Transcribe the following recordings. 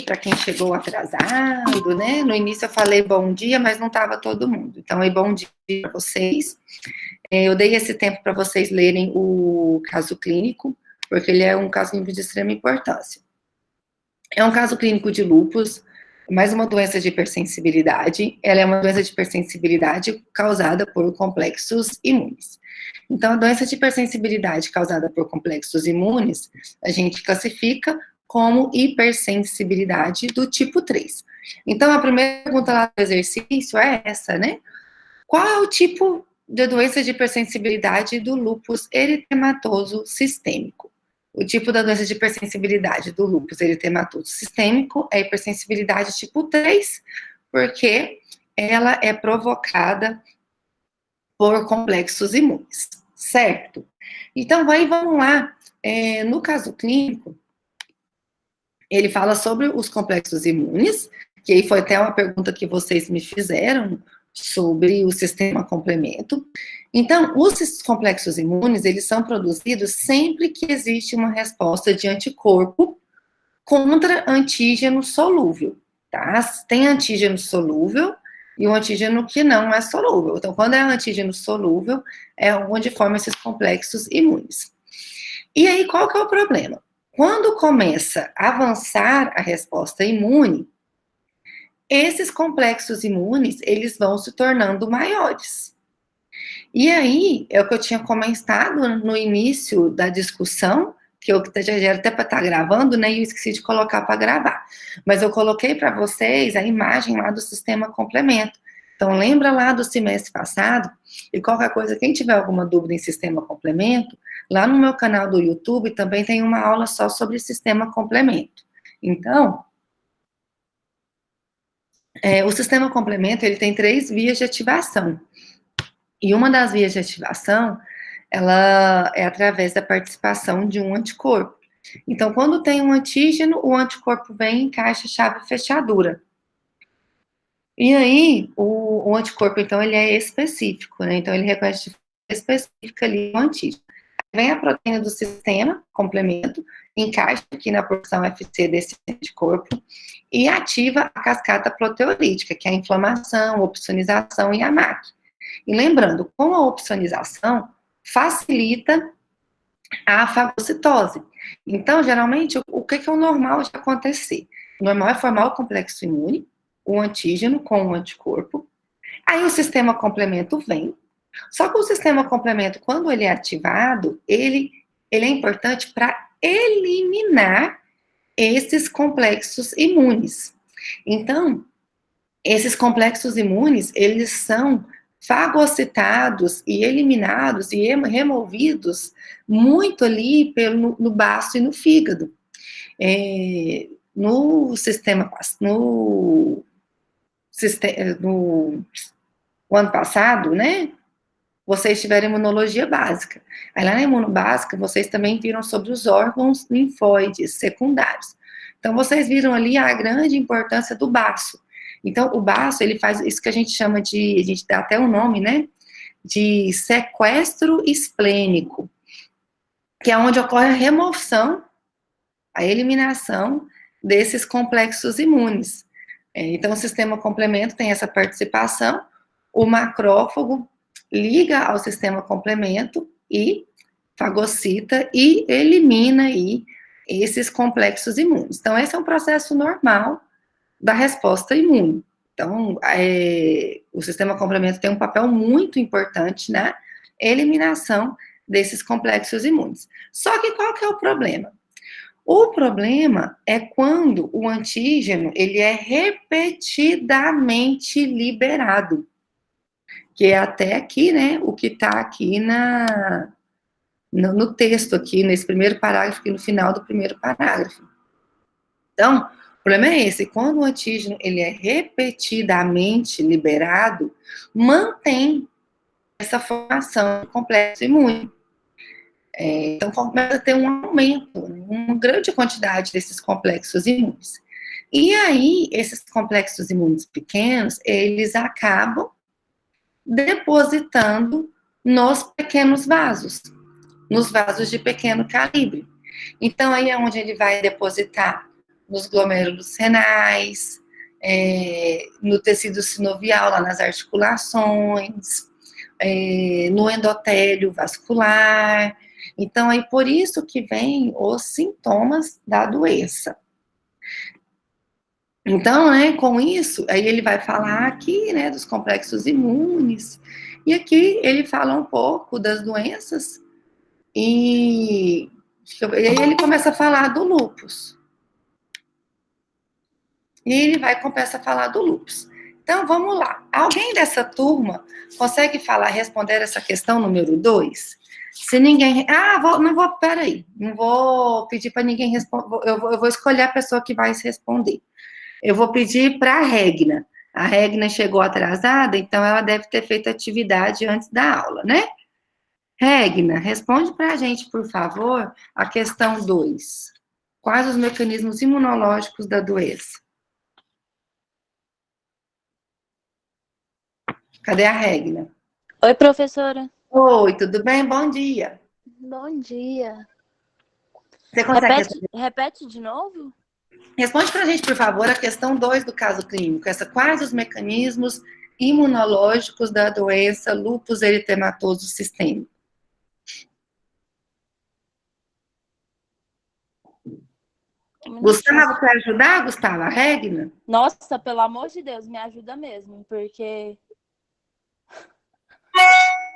dia para quem chegou atrasado, né? No início eu falei bom dia, mas não estava todo mundo. Então, bom dia para vocês. Eu dei esse tempo para vocês lerem o caso clínico, porque ele é um caso clínico de extrema importância. É um caso clínico de lúpus, mais uma doença de hipersensibilidade. Ela é uma doença de hipersensibilidade causada por complexos imunes. Então, a doença de hipersensibilidade causada por complexos imunes, a gente classifica como hipersensibilidade do tipo 3. Então, a primeira pergunta lá do exercício é essa, né? Qual é o tipo de doença de hipersensibilidade do lúpus eritematoso sistêmico? O tipo da doença de hipersensibilidade do lúpus eritematoso sistêmico é hipersensibilidade tipo 3, porque ela é provocada por complexos imunes, certo? Então, aí vamos lá. No caso clínico, ele fala sobre os complexos imunes, que aí foi até uma pergunta que vocês me fizeram sobre o sistema complemento. Então, os complexos imunes, eles são produzidos sempre que existe uma resposta de anticorpo contra antígeno solúvel, tá? Tem antígeno solúvel e um antígeno que não é solúvel. Então, quando é antígeno solúvel, é onde formam esses complexos imunes. E aí, qual que é o problema? Quando começa a avançar a resposta imune, esses complexos imunes, eles vão se tornando maiores. E aí, é o que eu tinha comentado no início da discussão, que eu já era até para estar gravando, né, e eu esqueci de colocar para gravar. Mas eu coloquei para vocês a imagem lá do sistema complemento. Então, lembra lá do semestre passado? E qualquer coisa, quem tiver alguma dúvida em sistema complemento, lá no meu canal do YouTube também tem uma aula só sobre sistema complemento. Então, o sistema complemento, ele tem 3 vias de ativação. E uma das vias de ativação, ela é através da participação de um anticorpo. Então, quando tem um antígeno, o anticorpo vem e encaixa chave fechadura. E aí, o anticorpo, então, ele é específico, né? Então, ele reconhece de forma específica ali o antígeno. Vem a proteína do sistema, complemento, encaixa aqui na porção FC desse anticorpo e ativa a cascata proteolítica, que é a inflamação, opsonização e a MAC. E lembrando, com a opsonização, facilita a fagocitose. Então, geralmente, o que é o normal de acontecer? O normal é formar o complexo imune, o antígeno com o anticorpo, aí o sistema complemento vem, só que o sistema complemento, quando ele é ativado, ele é importante para eliminar esses complexos imunes. Então, esses complexos imunes, eles são fagocitados e eliminados e removidos muito ali no baço e no fígado. No ano passado, né, vocês tiveram imunologia básica. Aí lá na imunobásica, vocês também viram sobre os órgãos linfóides secundários. Então, vocês viram ali a grande importância do baço. Então, o baço, ele faz isso que a gente chama a gente dá até o nome, né, de sequestro esplênico, que é onde ocorre a remoção, a eliminação desses complexos imunes. Então, o sistema complemento tem essa participação, o macrófago liga ao sistema complemento e fagocita e elimina aí esses complexos imunes. Então, esse é um processo normal da resposta imune. Então, o sistema complemento tem um papel muito importante na eliminação desses complexos imunes. Só que qual que é o problema? O problema é quando o antígeno, ele é repetidamente liberado, que é até aqui, né, o que está aqui no texto aqui, nesse primeiro parágrafo e no final do primeiro parágrafo. Então, o problema é esse, quando o antígeno, ele é repetidamente liberado, mantém essa formação do complexo imune. Então, começa a ter um aumento, uma grande quantidade desses complexos imunes. E aí, esses complexos imunes pequenos, eles acabam depositando nos pequenos vasos, nos vasos de pequeno calibre. Então, aí é onde ele vai depositar nos glômerulos renais, no tecido sinovial, lá nas articulações, no endotélio vascular. Então, aí por isso que vem os sintomas da doença. Então, né, com isso, aí ele vai falar aqui, né, dos complexos imunes, e aqui ele fala um pouco das doenças, e aí ele começa a falar do lúpus. E ele começa a falar do lúpus. Então, vamos lá. Alguém dessa turma consegue responder essa questão número 2? Se ninguém... peraí. Não vou pedir para ninguém responder. Eu vou escolher a pessoa que vai responder. Eu vou pedir para a Regna. A Regna chegou atrasada, então ela deve ter feito atividade antes da aula, né? Regna, responde para a gente, por favor, a questão 2. Quais os mecanismos imunológicos da doença? Cadê a Regna? Oi, professora. Oi, tudo bem? Bom dia. Bom dia. Você consegue Repete de novo? Responde para a gente, por favor, a questão 2 do caso clínico. Quais os mecanismos imunológicos da doença lúpus eritematoso sistêmico? Gustavo, quer ajudar, Gustavo? A Regna? Nossa, pelo amor de Deus, me ajuda mesmo, porque...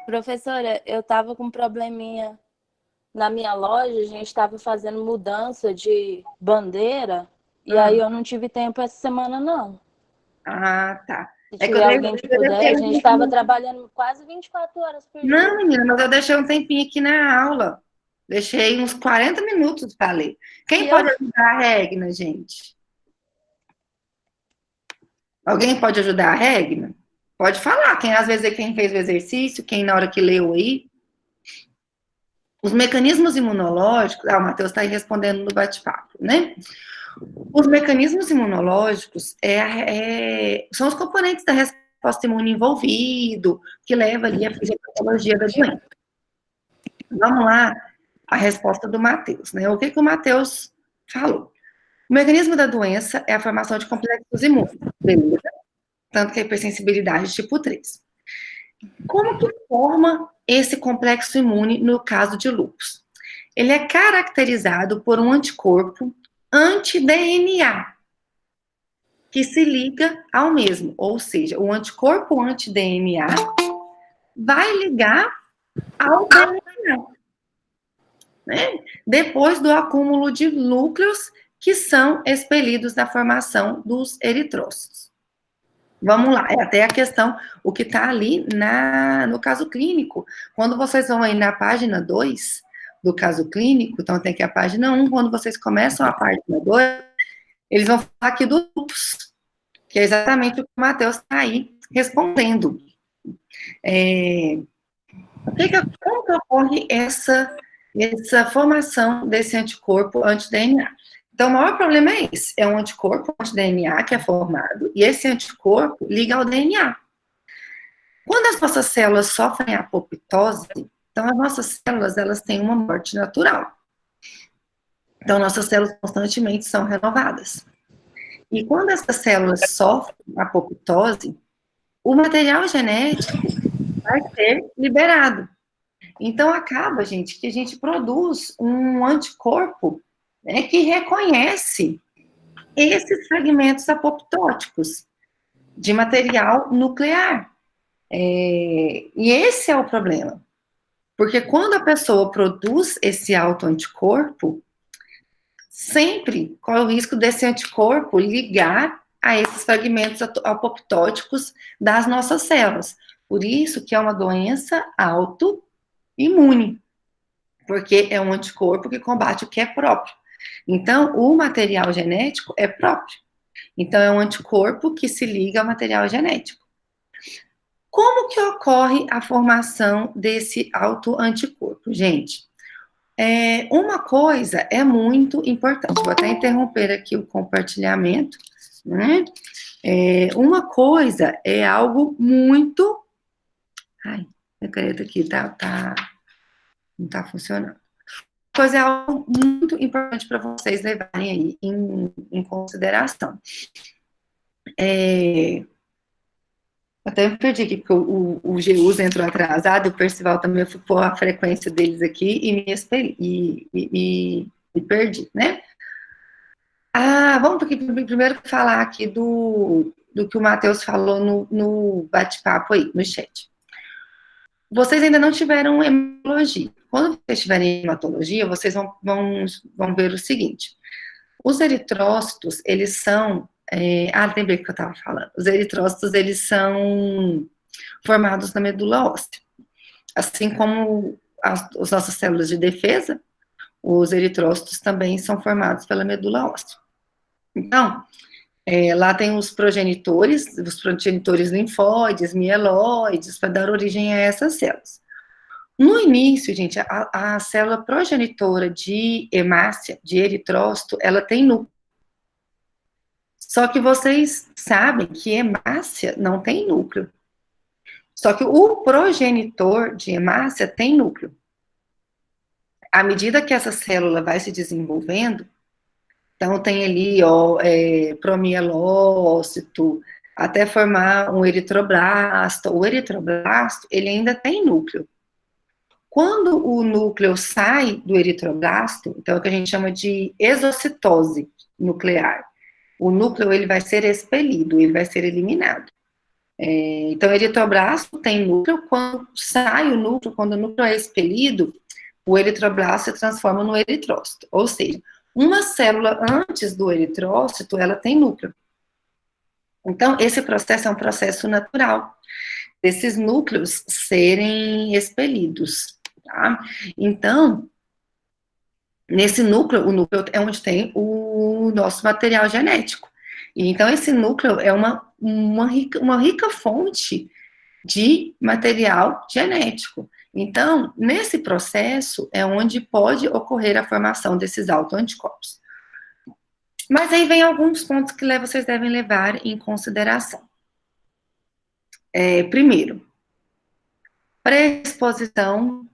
Professora, eu tava com um probleminha na minha loja, a gente estava fazendo mudança de bandeira, e aí eu não tive tempo essa semana, não. Ah, tá. Se tiver alguém que puder, a gente estava trabalhando quase 24 horas por dia. Não, menina, mas eu deixei um tempinho aqui na aula. Deixei uns 40 minutos para ler. Quem pode ajudar a Regna, gente? Alguém pode ajudar a Regna? Pode falar, às vezes é quem fez o exercício, quem na hora que leu aí. Os mecanismos imunológicos, o Matheus está aí respondendo no bate-papo, né? Os mecanismos imunológicos são os componentes da resposta imune envolvido, que leva ali a fisiopatologia da doença. Vamos lá, a resposta do Matheus, né? O que o Matheus falou? O mecanismo da doença é a formação de complexos imunes, beleza? Tanto que a hipersensibilidade tipo 3. Como que forma esse complexo imune no caso de lúpus? Ele é caracterizado por um anticorpo anti-DNA, que se liga ao mesmo, ou seja, o anticorpo anti-DNA vai ligar ao DNA, né? Depois do acúmulo de núcleos que são expelidos da formação dos eritrócitos. Vamos lá, é até a questão, o que está ali no caso clínico. Quando vocês vão aí na página 2 do caso clínico, então tem aqui a página 1, quando vocês começam a página 2, eles vão falar aqui do lúpus, que é exatamente o que o Matheus está aí respondendo. Como que ocorre essa formação desse anticorpo anti-DNA? Então, o maior problema é esse, é um anticorpo anti-DNA que é formado, e esse anticorpo liga ao DNA. Quando as nossas células sofrem apoptose, então as nossas células, elas têm uma morte natural. Então, nossas células constantemente são renovadas. E quando essas células sofrem apoptose, o material genético vai ser liberado. Então, acaba, gente, que a gente produz um anticorpo, né, que reconhece esses fragmentos apoptóticos de material nuclear. E esse é o problema. Porque quando a pessoa produz esse autoanticorpo, sempre corre o risco desse anticorpo ligar a esses fragmentos apoptóticos das nossas células. Por isso que é uma doença autoimune, porque é um anticorpo que combate o que é próprio. Então, o material genético é próprio. Então, é um anticorpo que se liga ao material genético. Como que ocorre a formação desse autoanticorpo, gente? Uma coisa é muito importante, vou até interromper aqui o compartilhamento, né? Uma coisa é algo muito... Ai, minha caneta aqui não tá funcionando. coisa é algo muito importante para vocês levarem aí em consideração. Até me perdi aqui, porque o GUS entrou atrasado, o Percival também, eu fui pôr a frequência deles aqui e me perdi, né? Vamos aqui primeiro falar aqui do que o Matheus falou no bate-papo aí, no chat. Vocês ainda não tiveram hematologia. Quando vocês tiverem hematologia, vocês vão ver o seguinte. Os eritrócitos, eles são... lembrei o que eu estava falando. Os eritrócitos, eles são formados na medula óssea. Assim como as nossas células de defesa, os eritrócitos também são formados pela medula óssea. Então, lá tem os progenitores linfóides, mieloides, para dar origem a essas células. No início, gente, a célula progenitora de hemácia, de eritrócito, ela tem núcleo. Só que vocês sabem que hemácia não tem núcleo. Só que o progenitor de hemácia tem núcleo. À medida que essa célula vai se desenvolvendo, então tem ali, promielócito, até formar um eritroblasto. O eritroblasto, ele ainda tem núcleo. Quando o núcleo sai do eritroblasto, então é o que a gente chama de exocitose nuclear. O núcleo, ele vai ser expelido, ele vai ser eliminado. Então, o eritroblasto tem núcleo, quando sai o núcleo, quando o núcleo é expelido, o eritroblasto se transforma no eritrócito. Ou seja, uma célula antes do eritrócito, ela tem núcleo. Então, esse processo é um processo natural, desses núcleos serem expelidos, tá? Então, nesse núcleo, o núcleo é onde tem o nosso material genético. E então, esse núcleo é uma rica fonte de material genético. Então, nesse processo é onde pode ocorrer a formação desses autoanticorpos. Mas aí vem alguns pontos que vocês devem levar em consideração. Primeiro, predisposição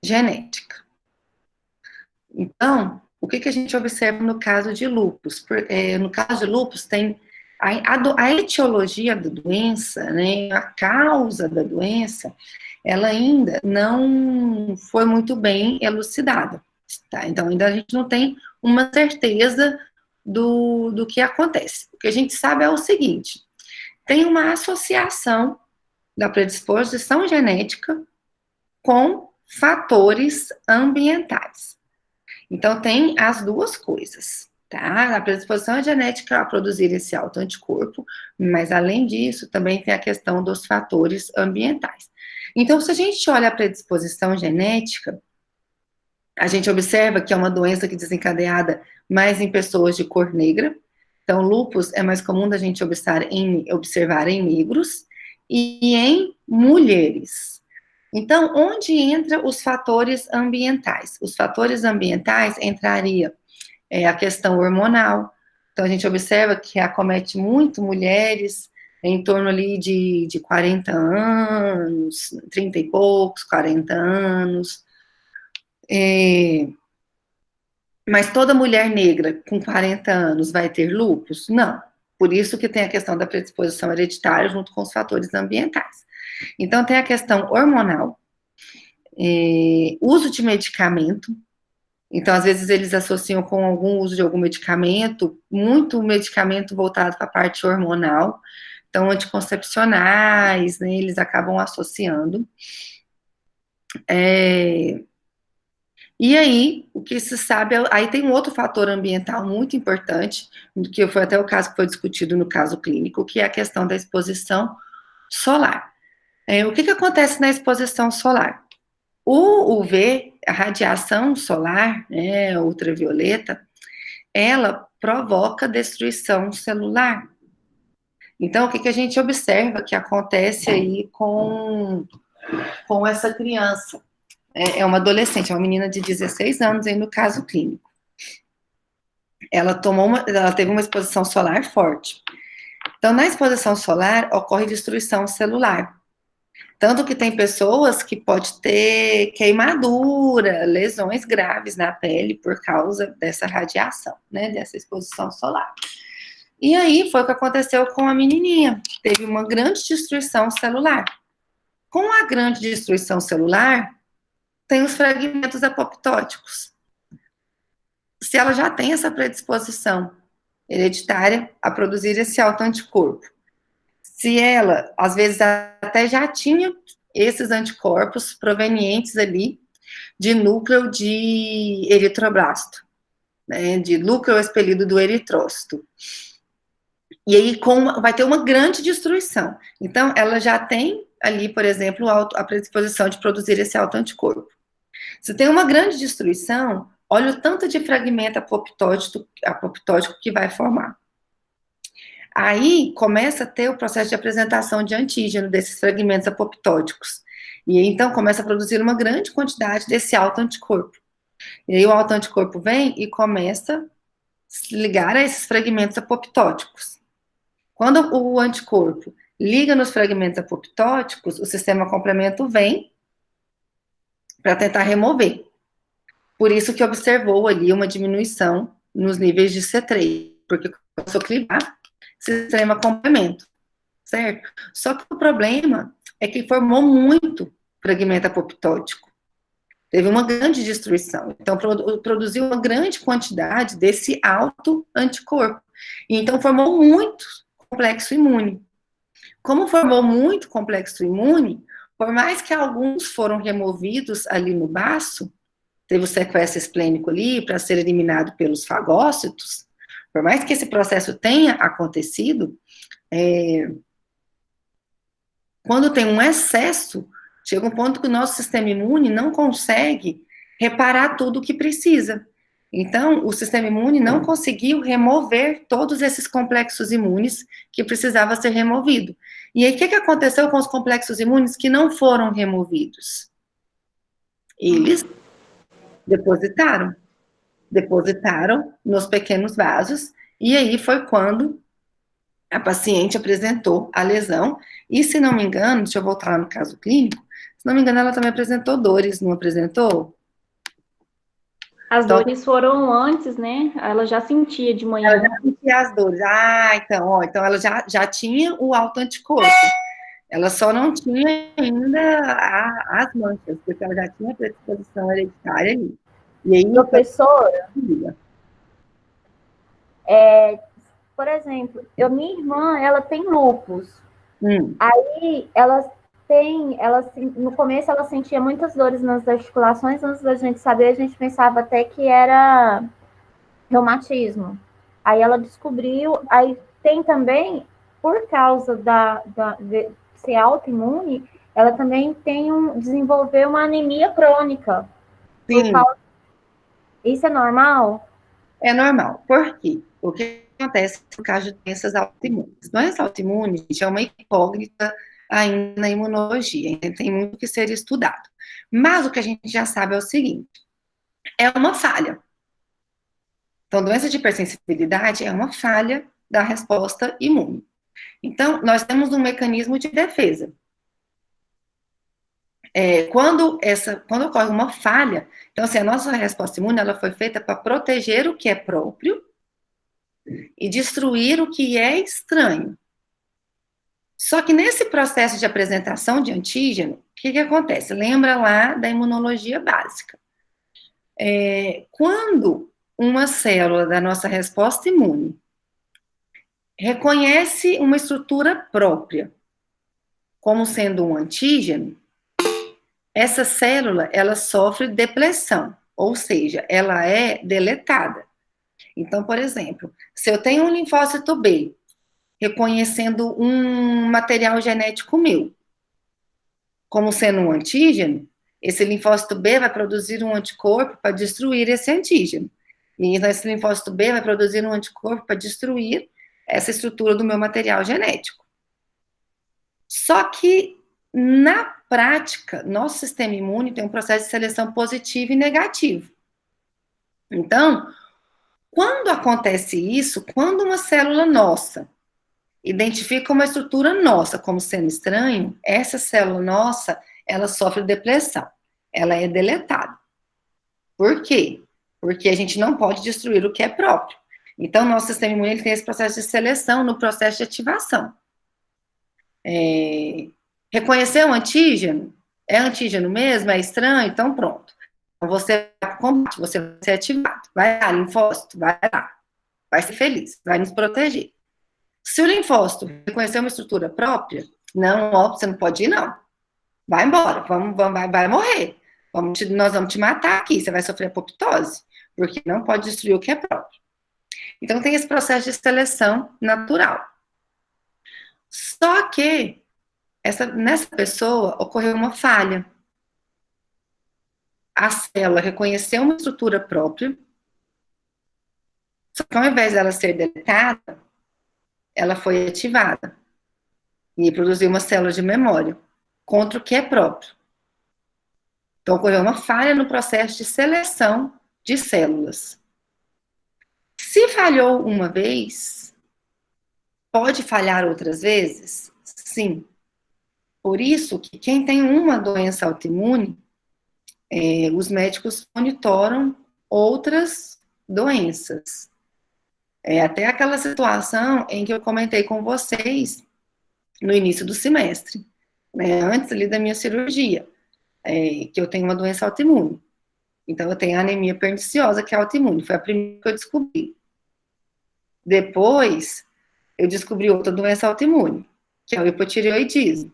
genética. Então, o que a gente observa no caso de lúpus? No caso de lúpus, tem a etiologia da doença, né, a causa da doença, ela ainda não foi muito bem elucidada, tá? Então, ainda a gente não tem uma certeza do que acontece. O que a gente sabe é o seguinte, tem uma associação da predisposição genética com fatores ambientais. Então, tem as duas coisas, tá? A predisposição genética a produzir esse autoanticorpo, mas, além disso, também tem a questão dos fatores ambientais. Então, se a gente olha a predisposição genética, a gente observa que é uma doença que é desencadeada mais em pessoas de cor negra. Então, lúpus é mais comum da gente observar em negros e em mulheres. Então, onde entra os fatores ambientais? Os fatores ambientais entraria a questão hormonal. Então, a gente observa que acomete muito mulheres em torno ali de 40 anos, 30 e poucos, 40 anos. Mas toda mulher negra com 40 anos vai ter lúpus? Não. Por isso que tem a questão da predisposição hereditária junto com os fatores ambientais. Então, tem a questão hormonal, uso de medicamento. Então, às vezes, eles associam com algum uso de algum medicamento, muito medicamento voltado para a parte hormonal. Então, anticoncepcionais, né, eles acabam associando. E aí, o que se sabe, aí tem um outro fator ambiental muito importante, que foi até o caso que foi discutido no caso clínico, que é a questão da exposição solar. O que acontece na exposição solar? O UV, a radiação solar, né, ultravioleta, ela provoca destruição celular. Então, o que a gente observa que acontece aí com essa criança? É uma adolescente, é uma menina de 16 anos aí no caso clínico. Ela teve uma exposição solar forte. Então, na exposição solar, ocorre destruição celular. Tanto que tem pessoas que pode ter queimadura, lesões graves na pele por causa dessa radiação, né, dessa exposição solar. E aí foi o que aconteceu com a menininha, teve uma grande destruição celular. Com a grande destruição celular, tem os fragmentos apoptóticos. Se ela já tem essa predisposição hereditária a produzir esse autoanticorpo, se ela, às vezes, até já tinha esses anticorpos provenientes ali de núcleo de eritroblasto, né, de núcleo expelido do eritrócito. E aí vai ter uma grande destruição. Então, ela já tem ali, por exemplo, a predisposição de produzir esse autoanticorpo. Se tem uma grande destruição, olha o tanto de fragmento apoptótico que vai formar. Aí começa a ter o processo de apresentação de antígeno desses fragmentos apoptóticos. E aí, então, começa a produzir uma grande quantidade desse autoanticorpo. E aí o autoanticorpo vem e começa a se ligar a esses fragmentos apoptóticos. Quando o anticorpo liga nos fragmentos apoptóticos, o sistema complemento vem para tentar remover. Por isso que observou ali uma diminuição nos níveis de C3, porque começou a clivar sistema complemento, certo? Só que o problema é que formou muito fragmento apoptótico. Teve uma grande destruição. Então, produziu uma grande quantidade desse autoanticorpo. Então, formou muito complexo imune. Como formou muito complexo imune, por mais que alguns foram removidos ali no baço, teve o sequestro esplênico ali para ser eliminado pelos fagócitos, por mais que esse processo tenha acontecido, quando tem um excesso, chega um ponto que o nosso sistema imune não consegue reparar tudo o que precisa. Então, o sistema imune não conseguiu remover todos esses complexos imunes que precisava ser removido. E aí, o que aconteceu com os complexos imunes que não foram removidos? Eles depositaram nos pequenos vasos, e aí foi quando a paciente apresentou a lesão, e se não me engano, deixa eu voltar lá no caso clínico, se não me engano, ela também apresentou dores, não apresentou? As dores foram antes, né? Ela já sentia de manhã. Ela já sentia as dores. Então ela já tinha o autoanticorpo. Ela só não tinha ainda as manchas, porque ela já tinha predisposição hereditária ali. E aí, professora, por exemplo, minha irmã, ela tem lúpus. Aí no começo ela sentia muitas dores nas articulações, antes da gente saber, a gente pensava até que era reumatismo. Aí ela descobriu, aí tem também, por causa de ser autoimune, ela também desenvolveu uma anemia crônica. Sim. Isso é normal? É normal. Por quê? O que acontece no caso de doenças autoimunes? Doença autoimune, gente, é uma incógnita ainda na imunologia, ainda tem muito que ser estudado. Mas o que a gente já sabe é o seguinte, é uma falha. Então, doença de hipersensibilidade é uma falha da resposta imune. Então, nós temos um mecanismo de defesa. Quando ocorre uma falha, então, assim, a nossa resposta imune, ela foi feita para proteger o que é próprio e destruir o que é estranho. Só que nesse processo de apresentação de antígeno, o que acontece? Lembra lá da imunologia básica. Quando uma célula da nossa resposta imune reconhece uma estrutura própria como sendo um antígeno, essa célula, ela sofre depressão, ou seja, ela é deletada. Então, por exemplo, se eu tenho um linfócito B reconhecendo um material genético meu como sendo um antígeno, esse linfócito B vai produzir um anticorpo para destruir esse antígeno. E esse linfócito B vai produzir um anticorpo para destruir essa estrutura do meu material genético. Só que, na prática, nosso sistema imune tem um processo de seleção positivo e negativo. Então, quando acontece isso, quando uma célula nossa identifica uma estrutura nossa como sendo estranho, essa célula nossa, ela sofre depressão, ela é deletada. Por quê? Porque a gente não pode destruir o que é próprio. Então, nosso sistema imune ele tem esse processo de seleção no processo de ativação. Reconhecer um antígeno, é antígeno mesmo, é estranho, então pronto. Então, você vai para o combate, você vai ser ativado, vai lá, linfócito, vai lá, vai ser feliz, vai nos proteger. Se o linfócito reconhecer uma estrutura própria, não, ó, você não pode ir, não. Vai embora, vai morrer. Nós vamos te matar aqui, você vai sofrer apoptose, porque não pode destruir o que é próprio. Então, tem esse processo de seleção natural. Só que, nessa pessoa, ocorreu uma falha. A célula reconheceu uma estrutura própria, só que ao invés dela ser deletada, ela foi ativada e produziu uma célula de memória contra o que é próprio. Então, ocorreu uma falha no processo de seleção de células. Se falhou uma vez, pode falhar outras vezes? Sim. Por isso que quem tem uma doença autoimune, os médicos monitoram outras doenças. Até aquela situação em que eu comentei com vocês no início do semestre, né, antes ali da minha cirurgia, que eu tenho uma doença autoimune. Então, eu tenho anemia perniciosa, que é autoimune, foi a primeira que eu descobri. Depois, eu descobri outra doença autoimune, que é o hipotireoidismo.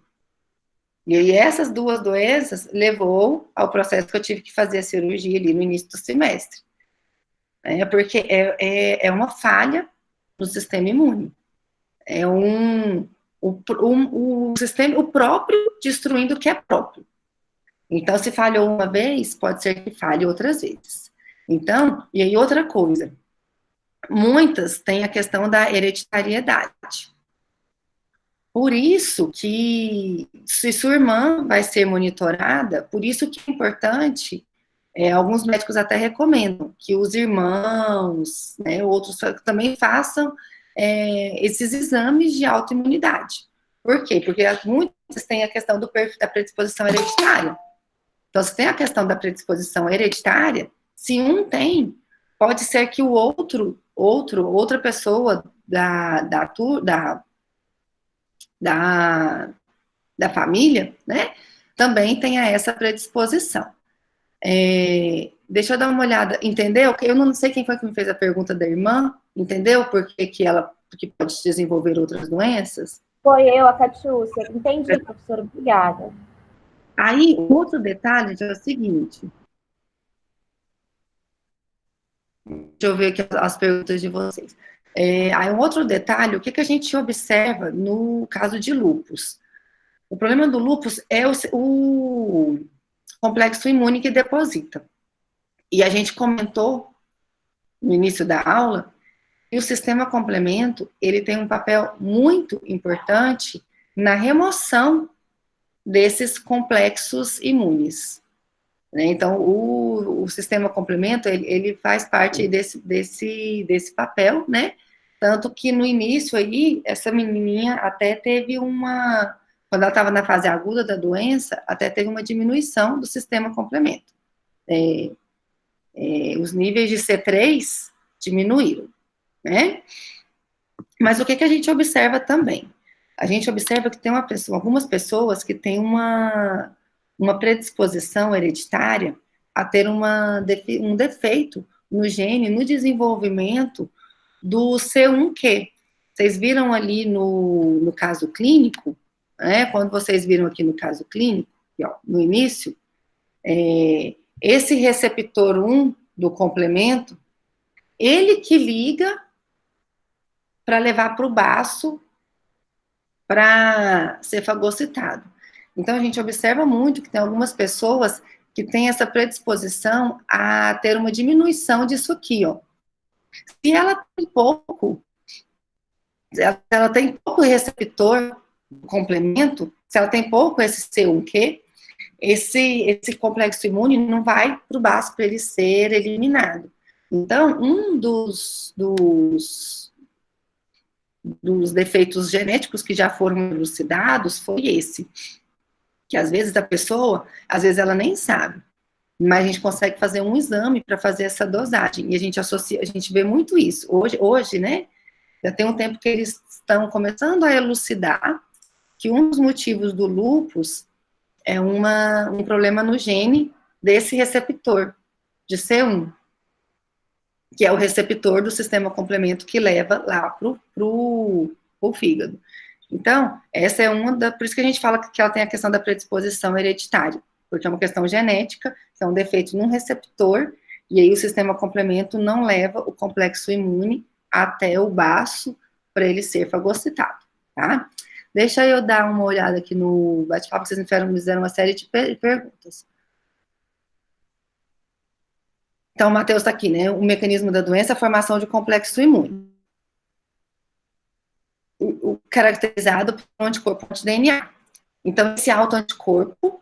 E aí, essas duas doenças levou ao processo que eu tive que fazer a cirurgia ali no início do semestre. Porque é uma falha no sistema imune. É o sistema, o próprio destruindo o que é próprio. Então, se falhou uma vez, pode ser que falhe outras vezes. Então, e aí outra coisa, muitas têm a questão da hereditariedade. Por isso que, se sua irmã vai ser monitorada, por isso que é importante, alguns médicos até recomendam que os irmãos, né, outros também façam esses exames de autoimunidade. Por quê? Porque muitas têm a questão da predisposição hereditária. Então, se tem a questão da predisposição hereditária, se um tem, pode ser que o outra pessoa da família, né, também tenha essa predisposição. Deixa eu dar uma olhada, entendeu? Eu não sei quem foi que me fez a pergunta da irmã, entendeu? Porque pode desenvolver outras doenças? Foi eu, a Catiúcia. Entendi, professora, obrigada. Aí, outro detalhe é o seguinte. Deixa eu ver aqui as perguntas de vocês. Aí, um outro detalhe, o que a gente observa no caso de lúpus? O problema do lúpus é o complexo imune que deposita. E a gente comentou no início da aula que o sistema complemento, ele tem um papel muito importante na remoção desses complexos imunes. Né? Então, o sistema complemento, ele faz parte desse papel, né? Tanto que no início aí, essa menininha até teve quando ela estava na fase aguda da doença, até teve uma diminuição do sistema complemento. Os níveis de C3 diminuíram, né? Mas o que a gente observa também? A gente observa que tem algumas pessoas que têm uma predisposição hereditária a ter um defeito no gene, no desenvolvimento do C1q. Vocês viram ali no caso clínico, né, quando vocês viram aqui no caso clínico, ó, no início, esse receptor 1 do complemento, ele que liga para levar para o baço para ser fagocitado. Então, a gente observa muito que tem algumas pessoas que têm essa predisposição a ter uma diminuição disso aqui, ó. Se ela tem pouco receptor do complemento, se ela tem pouco esse C1q, esse complexo imune não vai para o baço para ele ser eliminado. Então, um dos dos defeitos genéticos que já foram elucidados foi esse, que às vezes a pessoa, às vezes ela nem sabe, mas a gente consegue fazer um exame para fazer essa dosagem, e a gente associa, a gente vê muito isso, hoje, né, já tem um tempo que eles estão começando a elucidar que um dos motivos do lúpus é um problema no gene desse receptor, de C1, que é o receptor do sistema complemento que leva lá pro fígado. Então, essa é por isso que a gente fala que ela tem a questão da predisposição hereditária, porque é uma questão genética, que é um defeito num receptor, e aí o sistema complemento não leva o complexo imune até o baço para ele ser fagocitado, tá? Deixa eu dar uma olhada aqui no bate-papo, vocês me fizeram uma série de perguntas. Então, o Matheus está aqui, né? O mecanismo da doença é a formação de complexo imune. O caracterizado por um anticorpo anti-DNA. Então, esse autoanticorpo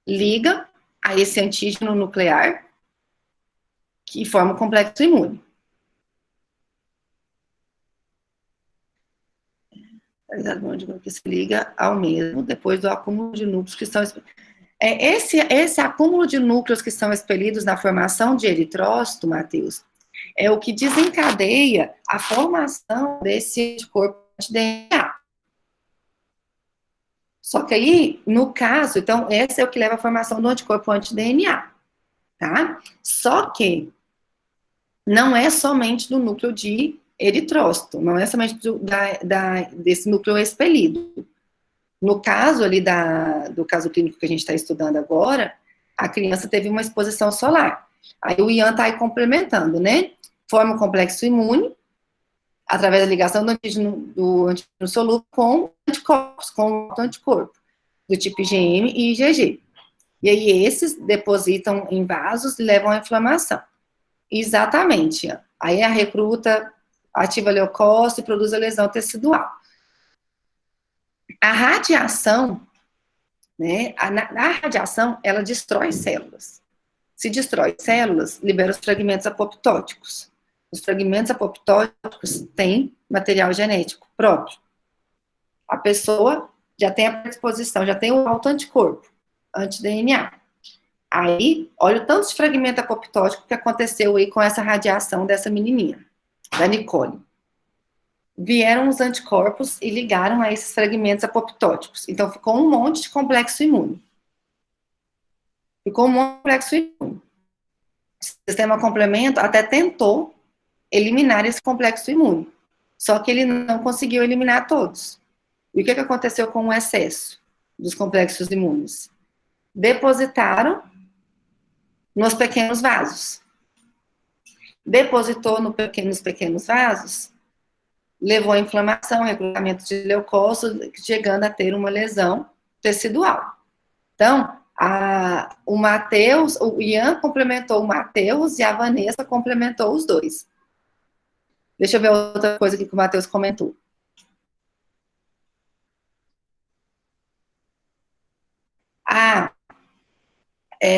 liga a esse antígeno nuclear que forma o complexo imune. Que se liga ao mesmo depois do acúmulo de núcleos que são... Esse acúmulo de núcleos que são expelidos na formação de eritrócito, Matheus, é o que desencadeia a formação desse anticorpo anti-DNA. Só que aí, no caso, então, esse é o que leva à formação do anticorpo anti-DNA, tá? Só que não é somente do núcleo de eritrócito, não é somente desse núcleo expelido. No caso ali do caso clínico que a gente está estudando agora, a criança teve uma exposição solar. Aí o Ian está aí complementando, né? Forma um complexo imune, através da ligação do antígeno solúvel com anticorpos, com anticorpo, do tipo IgM e IgG. E aí esses depositam em vasos e levam à inflamação. Exatamente. Aí a recruta ativa leucócito e produz a lesão tecidual. A radiação, né, a radiação, ela destrói células. Se destrói células, libera os fragmentos apoptóticos. Os fragmentos apoptóticos têm material genético próprio. A pessoa já tem a predisposição, já tem o autoanticorpo, anti-DNA. Aí, olha o tanto de fragmento apoptótico que aconteceu aí com essa radiação dessa menininha, da Nicole. Vieram os anticorpos e ligaram a esses fragmentos apoptóticos. Então, ficou um monte de complexo imune. Ficou um monte de complexo imune. O sistema complemento até tentou eliminar esse complexo imune. Só que ele não conseguiu eliminar todos. E o que aconteceu com o excesso dos complexos imunes? Depositaram nos pequenos vasos. Depositou nos pequenos vasos, levou à inflamação, recrutamento de leucócitos, chegando a ter uma lesão tecidual. Então, o Ian complementou o Matheus e a Vanessa complementou os dois. Deixa eu ver outra coisa aqui que o Matheus comentou.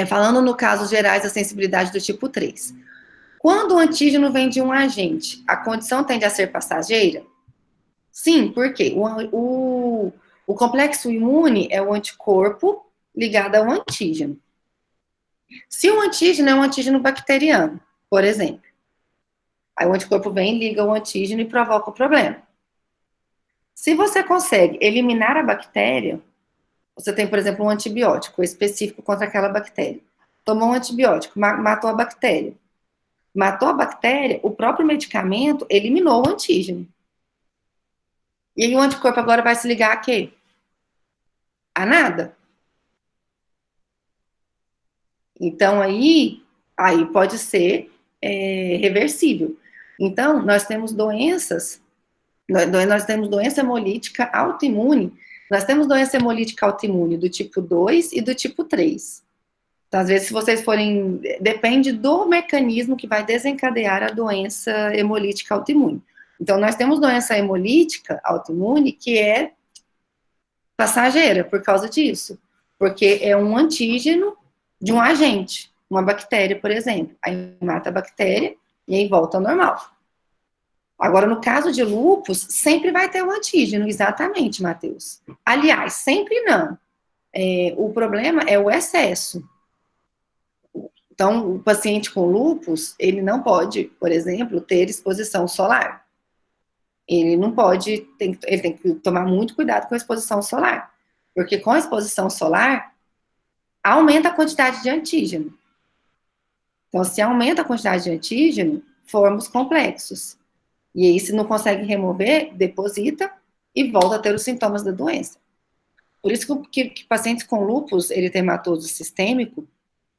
Falando no casos gerais da sensibilidade do tipo 3. Quando o antígeno vem de um agente, a condição tende a ser passageira? Sim, porque o complexo imune é o anticorpo ligado ao antígeno. Se o antígeno é um antígeno bacteriano, por exemplo, aí o anticorpo vem, liga o antígeno e provoca o problema. Se você consegue eliminar a bactéria, você tem, por exemplo, um antibiótico específico contra aquela bactéria. Tomou um antibiótico, matou a bactéria. Matou a bactéria, o próprio medicamento eliminou o antígeno. E aí o anticorpo agora vai se ligar a quê? A nada. Então, aí pode ser reversível. Então, nós temos doenças, nós temos doença hemolítica autoimune, nós temos doença hemolítica autoimune do tipo 2 e do tipo 3. Então, às vezes, se vocês forem... Depende do mecanismo que vai desencadear a doença hemolítica autoimune. Então, nós temos doença hemolítica autoimune que é passageira por causa disso. Porque é um antígeno de um agente, uma bactéria, por exemplo. Aí mata a bactéria e aí volta ao normal. Agora, no caso de lúpus, sempre vai ter o antígeno, exatamente, Matheus. Aliás, sempre não. O problema é o excesso. Então, o paciente com lúpus, ele não pode, por exemplo, ter exposição solar. Ele não pode, ele tem que tomar muito cuidado com a exposição solar. Porque com a exposição solar, aumenta a quantidade de antígeno. Então, se aumenta a quantidade de antígeno, forma os complexos. E aí, se não consegue remover, deposita e volta a ter os sintomas da doença. Por isso que pacientes com lúpus eritematoso sistêmico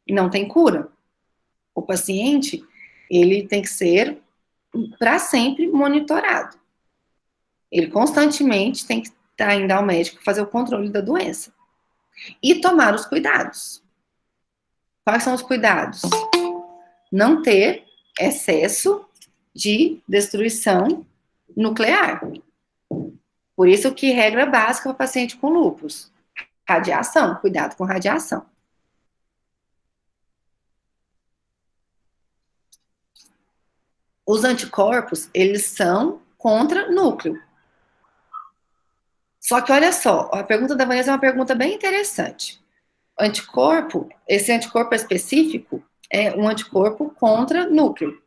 não tem cura. O paciente, ele tem que ser para sempre monitorado. Ele constantemente tem que estar indo ao médico fazer o controle da doença. E tomar os cuidados. Quais são os cuidados? Não ter excesso de destruição nuclear. Por isso que regra básica para paciente com lúpus, radiação, cuidado com radiação. Os anticorpos, eles são contra núcleo. Só que olha só, a pergunta da Vanessa é uma pergunta bem interessante. Anticorpo, esse anticorpo específico é um anticorpo contra núcleo,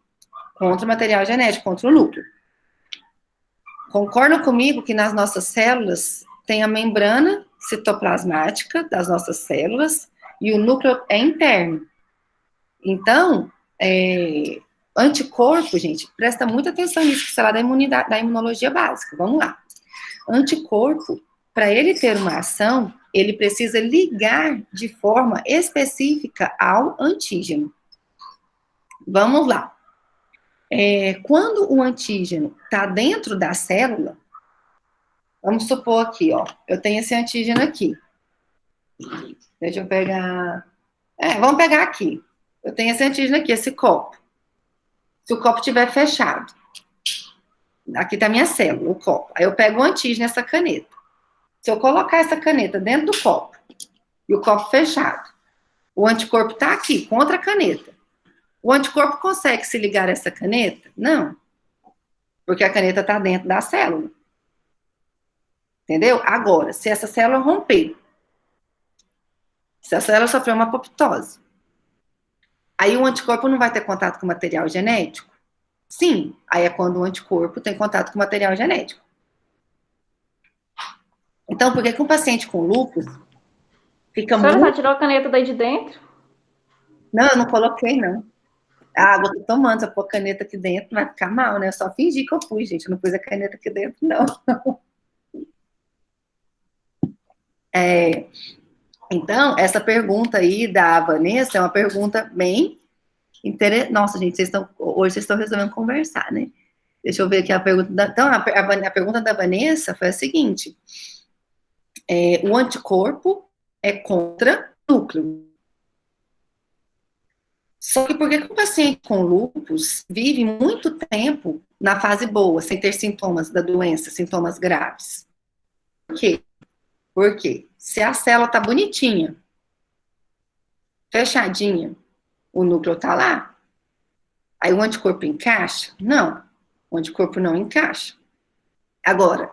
contra o material genético, contra o núcleo. Concordam comigo que nas nossas células tem a membrana citoplasmática das nossas células e o núcleo é interno. Então, anticorpo, gente, presta muita atenção nisso, que será da imunologia básica. Vamos lá. Anticorpo, para ele ter uma ação, ele precisa ligar de forma específica ao antígeno. Vamos lá. Quando o antígeno está dentro da célula, vamos supor aqui, ó, eu tenho esse antígeno aqui. Deixa eu pegar... vamos pegar aqui. Eu tenho esse antígeno aqui, esse copo. Se o copo estiver fechado, aqui está a minha célula, o copo. Aí eu pego o antígeno, essa caneta. Se eu colocar essa caneta dentro do copo, e o copo fechado, o anticorpo está aqui, contra a caneta. O anticorpo consegue se ligar a essa caneta? Não. Porque a caneta está dentro da célula. Entendeu? Agora, se essa célula romper, se a célula sofrer uma apoptose, aí o anticorpo não vai ter contato com o material genético? Sim. Aí é quando o anticorpo tem contato com o material genético. Então, por que um paciente com lúpus fica muito... A senhora já tirou a caneta daí de dentro? Não, eu não coloquei, não. A água tô tomando, se eu pôr a caneta aqui dentro, vai ficar mal, né? Eu só fingi que eu fui, gente. Eu não pus a caneta aqui dentro, não. Então, essa pergunta aí da Vanessa é uma pergunta bem interessante. Nossa, gente, hoje vocês estão resolvendo conversar, né? Deixa eu ver aqui a pergunta. Então, a pergunta da Vanessa foi a seguinte. O anticorpo é contra núcleo. Só que por que o paciente com lúpus vive muito tempo na fase boa, sem ter sintomas da doença, sintomas graves? Por quê? Porque se a célula tá bonitinha, fechadinha, o núcleo tá lá, aí o anticorpo encaixa? Não, o anticorpo não encaixa. Agora,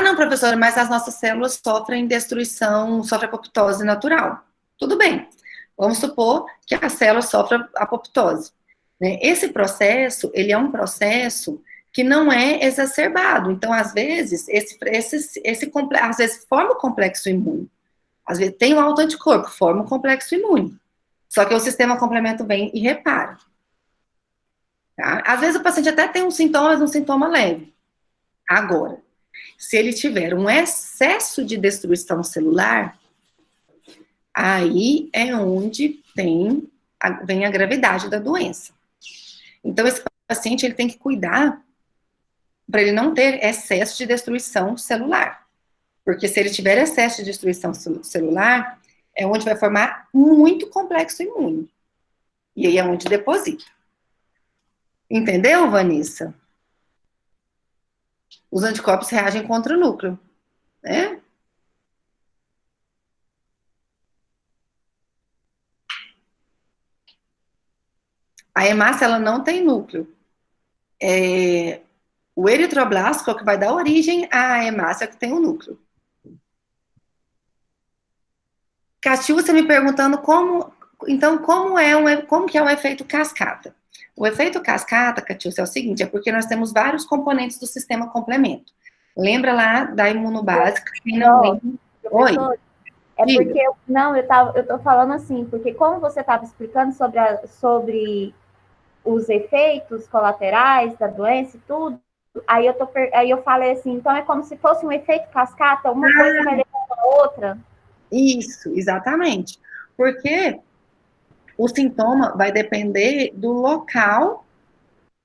não, professora, mas as nossas células sofrem destruição, sofrem apoptose natural. Tudo bem. Vamos supor que a célula sofre apoptose. Né? Esse processo, ele é um processo que não é exacerbado. Então, às vezes, às vezes forma o complexo imune. Às vezes tem um autoanticorpo, forma o complexo imune. Só que o sistema complemento vem e repara. Tá? Às vezes o paciente até tem um sintoma, mas um sintoma leve. Agora, se ele tiver um excesso de destruição celular, aí é onde vem a gravidade da doença. Então, esse paciente ele tem que cuidar para ele não ter excesso de destruição celular. Porque se ele tiver excesso de destruição celular, é onde vai formar muito complexo imune. E aí é onde deposita. Entendeu, Vanessa? Os anticorpos reagem contra o núcleo, né? A hemácia, ela não tem núcleo. O eritroblasto é o que vai dar origem à hemácia que tem o núcleo. Catiúcia me perguntando como que é o efeito cascata. O efeito cascata, Catiúcia, é o seguinte, é porque nós temos vários componentes do sistema complemento. Lembra lá da imunobásica? Oi? É porque, eu tô falando assim, porque como você estava explicando sobre os efeitos colaterais da doença e tudo, aí eu falei assim, então é como se fosse um efeito cascata, uma coisa vai levando a outra. Isso, exatamente. Porque o sintoma vai depender do local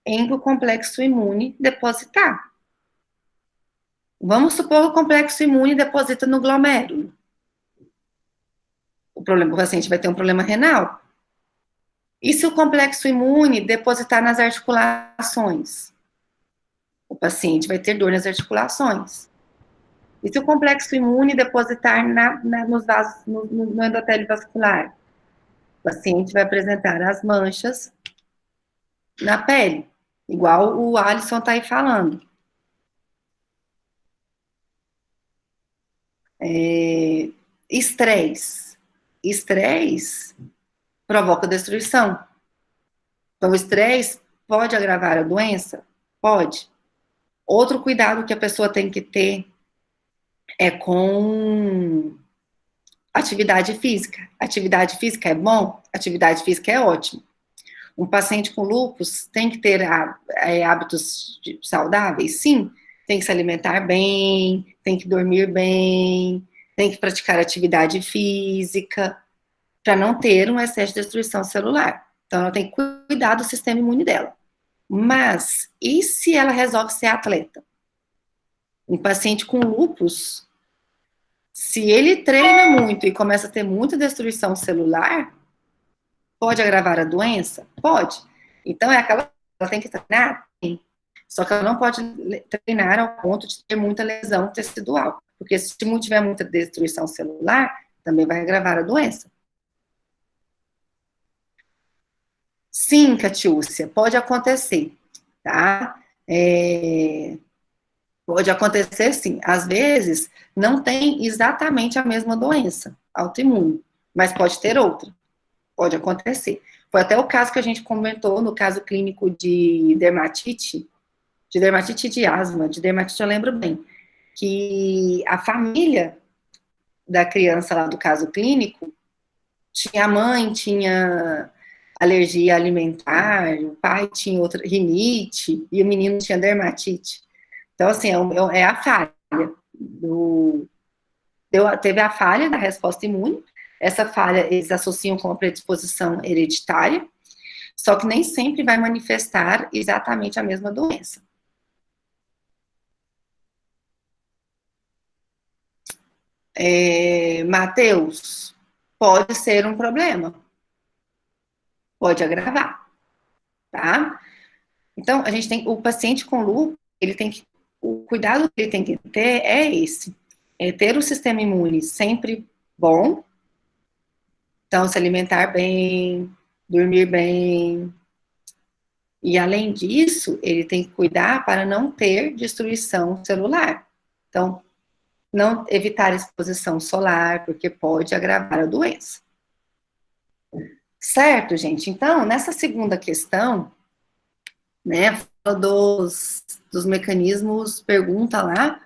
em que o complexo imune depositar. Vamos supor que o complexo imune deposita no glomérulo. O paciente vai ter um problema renal. E se o complexo imune depositar nas articulações? O paciente vai ter dor nas articulações. E se o complexo imune depositar nos vasos, no endotélio vascular? O paciente vai apresentar as manchas na pele, igual o Alisson está aí falando. Estresse. Estresse provoca destruição. Então, o estresse pode agravar a doença? Pode. Outro cuidado que a pessoa tem que ter é com atividade física. Atividade física é bom? Atividade física é ótimo. Um paciente com lúpus tem que ter hábitos saudáveis? Sim. Tem que se alimentar bem, tem que dormir bem, tem que praticar atividade física, para não ter um excesso de destruição celular. Então, ela tem que cuidar do sistema imune dela. Mas, e se ela resolve ser atleta? Um paciente com lúpus, se ele treina muito e começa a ter muita destruição celular, pode agravar a doença? Pode. Então, ela tem que treinar? Sim. Só que ela não pode treinar ao ponto de ter muita lesão tecidual. Porque se tiver muita destruição celular, também vai agravar a doença. Sim, Catiúcia, pode acontecer, tá? Pode acontecer sim. Às vezes, não tem exatamente a mesma doença autoimune, mas pode ter outra. Pode acontecer. Foi até o caso que a gente comentou no caso clínico de dermatite e de asma. De dermatite eu lembro bem, que a família da criança lá do caso clínico, a mãe tinha alergia alimentar, o pai tinha outra rinite, e o menino tinha dermatite. Então, assim, é a falha. Teve a falha da resposta imune, essa falha eles associam com a predisposição hereditária, só que nem sempre vai manifestar exatamente a mesma doença. Matheus, pode ser um problema. Pode agravar, tá? Então, a gente tem, o paciente com lúpus, o cuidado que ele tem que ter é esse, é ter o sistema imune sempre bom, então se alimentar bem, dormir bem, e além disso, ele tem que cuidar para não ter destruição celular. Então, não evitar exposição solar, porque pode agravar a doença. Certo, gente? Então, nessa segunda questão, né, fala dos mecanismos, pergunta lá,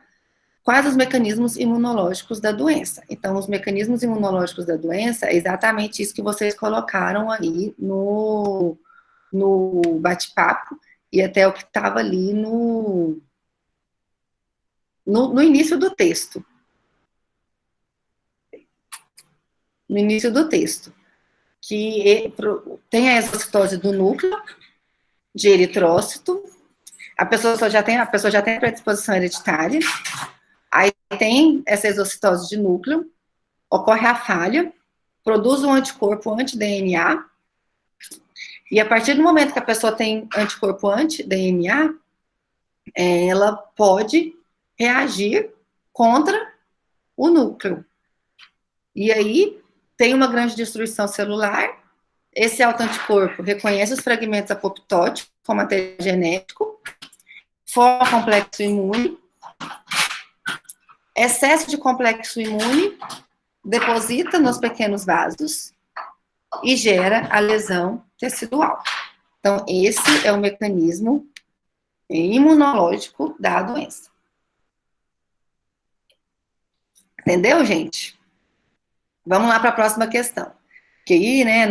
quais os mecanismos imunológicos da doença. Então, os mecanismos imunológicos da doença é exatamente isso que vocês colocaram aí no bate-papo, e até o que estava ali no início do texto. No início do texto. Que tem a exocitose do núcleo de eritrócito, a pessoa já tem a predisposição hereditária, aí tem essa exocitose de núcleo, ocorre a falha, produz um anticorpo anti-DNA, e a partir do momento que a pessoa tem anticorpo anti-DNA, ela pode reagir contra o núcleo. E aí, tem uma grande destruição celular, esse autoanticorpo reconhece os fragmentos apoptóticos como material genético, forma complexo imune, excesso de complexo imune deposita nos pequenos vasos e gera a lesão tecidual. Então, esse é o mecanismo imunológico da doença. Entendeu, gente? Vamos lá para a próxima questão. Que aí, né,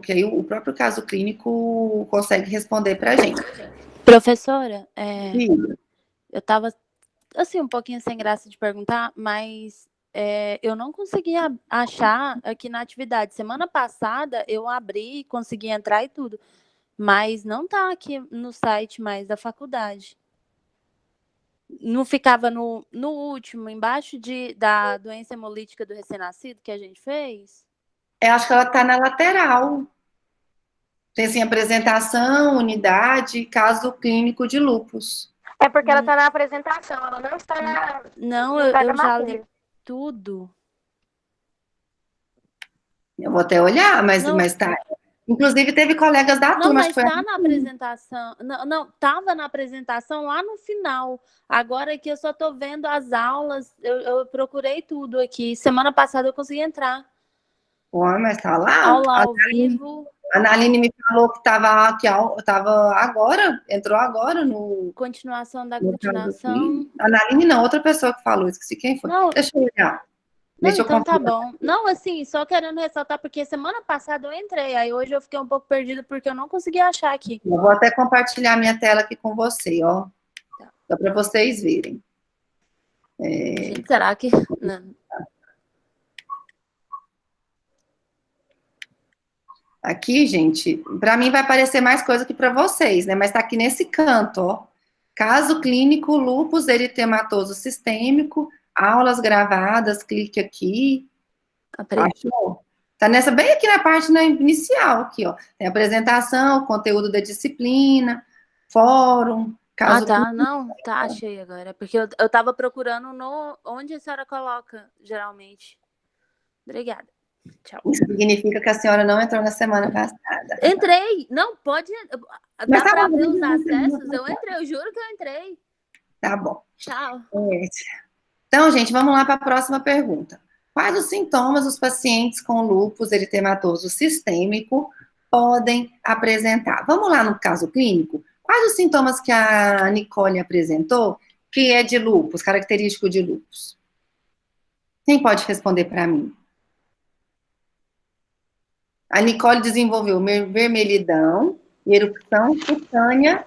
que aí o próprio caso clínico consegue responder para a gente. Professora, Sim. eu estava, assim, um pouquinho sem graça de perguntar, mas eu não conseguia achar aqui na atividade. Semana passada eu abri, consegui entrar e tudo, mas não está aqui no site mais da faculdade. Não ficava no último, embaixo da doença hemolítica do recém-nascido que a gente fez? Eu acho que ela está na lateral. Tem assim, apresentação, unidade, caso clínico de lúpus. É porque ela está na apresentação, ela não está na... Não, eu já li tudo. Eu vou até olhar, mas tá. Inclusive, teve colegas da turma. Não, mas está na apresentação. Não, estava na apresentação lá no final. Agora que eu só estou vendo as aulas, eu procurei tudo aqui. Semana passada eu consegui entrar. Pô, mas tá lá. Aula ao vivo. A Analine me falou que estava agora, entrou agora no... Continuação da aglutinação. A Analine não, outra pessoa que falou, esqueci quem foi. Não. Deixa eu olhar. Não, então tá bom. Não, assim, só querendo ressaltar, porque semana passada eu entrei, aí hoje eu fiquei um pouco perdida porque eu não consegui achar aqui. Eu vou até compartilhar minha tela aqui com você, ó. Tá. Só para vocês verem. Gente, será que... Não. Aqui, gente, para mim vai aparecer mais coisa que para vocês, né? Mas tá aqui nesse canto, ó. Caso clínico, lúpus eritematoso sistêmico, aulas gravadas, clique aqui. Achou? Tá nessa, bem aqui na parte inicial, aqui, ó. Tem apresentação, conteúdo da disciplina, fórum, caso tá, não, tá, achei agora. Porque eu tava procurando onde a senhora coloca, geralmente. Obrigada. Tchau. Isso significa que a senhora não entrou na semana passada. Entrei! Não, pode... Dá pra ver os acessos? Eu entrei, eu juro que eu entrei. Tá bom. Tchau. Então, gente, vamos lá para a próxima pergunta. Quais os sintomas os pacientes com lúpus eritematoso sistêmico podem apresentar? Vamos lá no caso clínico? Quais os sintomas que a Nicole apresentou que é de lúpus, característico de lúpus? Quem pode responder para mim? A Nicole desenvolveu vermelhidão e erupção cutânea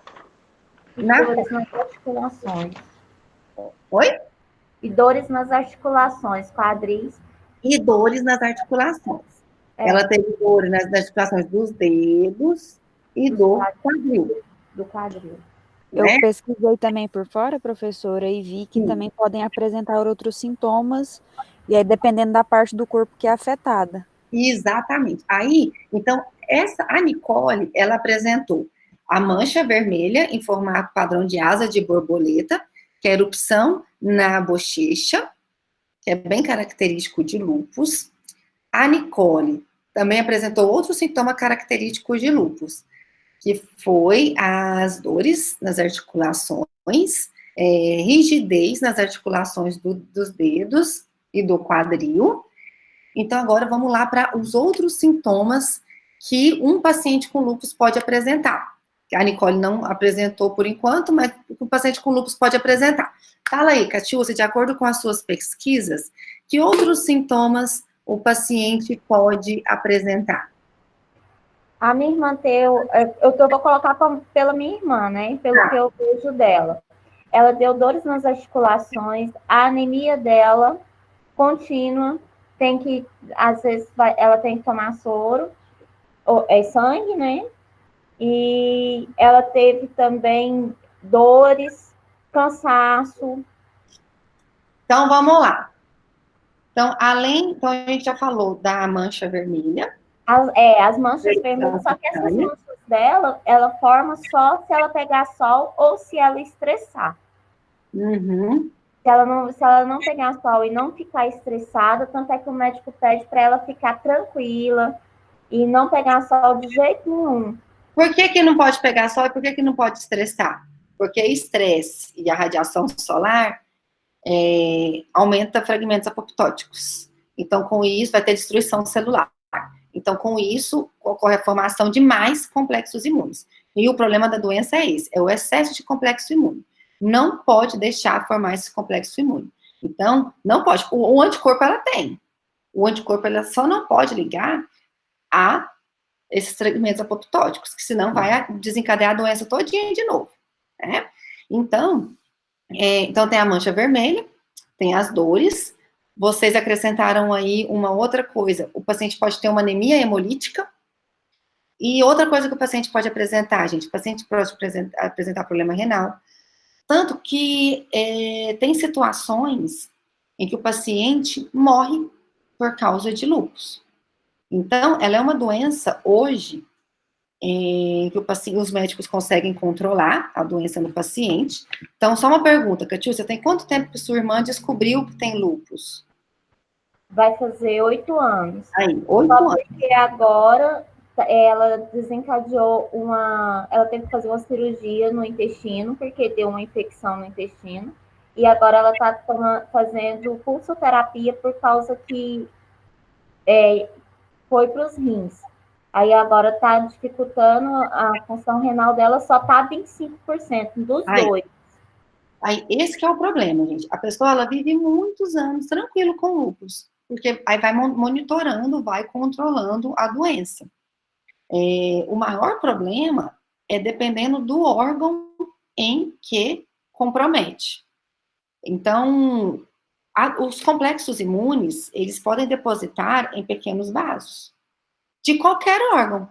dores nas articulações. Oi? E dores nas articulações, quadris. E dores nas articulações. Ela teve dores nas articulações dos dedos e do quadril. Do quadril. Eu pesquisei também por fora, professora, e vi que também podem apresentar outros sintomas, e aí dependendo da parte do corpo que é afetada. Exatamente. Aí, então, a Nicole, ela apresentou a mancha vermelha em formato padrão de asa de borboleta, que é erupção na bochecha, que é bem característico de lúpus. A Nicole também apresentou outro sintoma característico de lúpus, que foi as dores nas articulações, rigidez nas articulações dos dedos e do quadril. Então, agora vamos lá para os outros sintomas que um paciente com lúpus pode apresentar. A Nicole não apresentou por enquanto, mas o paciente com lúpus pode apresentar. Fala aí, Catiúcia, de acordo com as suas pesquisas, que outros sintomas o paciente pode apresentar? A minha irmã vou colocar pela minha irmã, né? Pelo que eu vejo dela. Ela deu dores nas articulações, a anemia dela contínua, às vezes, ela tem que tomar soro, sangue, né? E ela teve também dores, cansaço. Então, vamos lá. Então, então a gente já falou da mancha vermelha. As manchas vermelhas, só que essas manchas dela, ela forma só se ela pegar sol ou se ela estressar. Uhum. Se ela não pegar sol e não ficar estressada, tanto é que o médico pede para ela ficar tranquila e não pegar sol de jeito nenhum. Por que não pode pegar sol e por que não pode estressar? Porque estresse e a radiação solar aumenta fragmentos apoptóticos. Então, com isso, vai ter destruição celular. Então, com isso, ocorre a formação de mais complexos imunes. E o problema da doença é esse, é o excesso de complexo imune. Não pode deixar formar esse complexo imune. Então, não pode. O anticorpo ela tem. O anticorpo ela só não pode ligar a esses fragmentos apoptóticos, que senão vai desencadear a doença todinha de novo. Né? Então tem a mancha vermelha, tem as dores. Vocês acrescentaram aí uma outra coisa. O paciente pode ter uma anemia hemolítica. E outra coisa que o paciente pode apresentar, gente, o paciente pode apresentar problema renal. Tanto que tem situações em que o paciente morre por causa de lúpus. Então, ela é uma doença, hoje, que os médicos conseguem controlar a doença no paciente. Então, só uma pergunta, Catiúcia, tem quanto tempo que sua irmã descobriu que tem lúpus? Vai fazer 8 anos. Aí, 8 anos. Porque agora ela desencadeou ela teve que fazer uma cirurgia no intestino, porque deu uma infecção no intestino, e agora ela está fazendo pulsoterapia por causa que foi para os rins. Aí agora está dificultando, a função renal dela só está 25% dos dois. Aí, esse que é o problema, gente. A pessoa, ela vive muitos anos tranquilo com lúpus, porque aí vai monitorando, vai controlando a doença. O maior problema é dependendo do órgão em que compromete. Então, os complexos imunes, eles podem depositar em pequenos vasos, de qualquer órgão.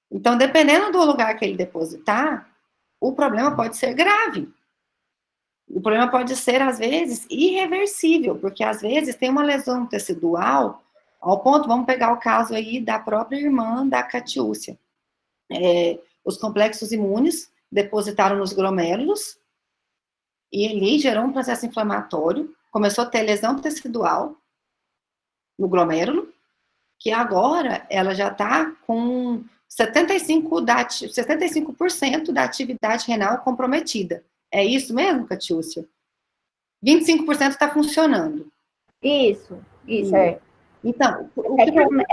Então, dependendo do lugar que ele depositar, o problema pode ser grave. O problema pode ser, às vezes, irreversível, porque, às vezes, tem uma lesão tecidual, ao ponto, vamos pegar o caso aí da própria irmã da Catiúcia. Os complexos imunes depositaram nos glomérulos, e ali gerou um processo inflamatório, começou a ter lesão tecidual no glomérulo, que agora ela já está com 75% da atividade renal comprometida. É isso mesmo, Catiúcia? 25% está funcionando. Isso. Então,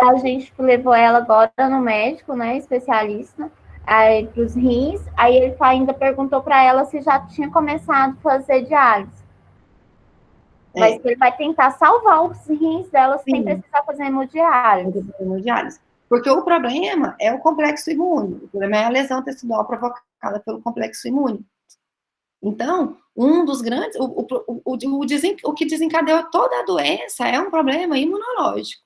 a gente levou ela agora no médico, né, especialista, para os rins, aí ele ainda perguntou para ela se já tinha começado a fazer diálise. Mas ele vai tentar salvar os rins dela sem precisar fazer hemodiálise. Porque o problema é o complexo imune, o problema é a lesão tecidual provocada pelo complexo imune. Então, um dos grandes, o que desencadeou toda a doença é um problema imunológico.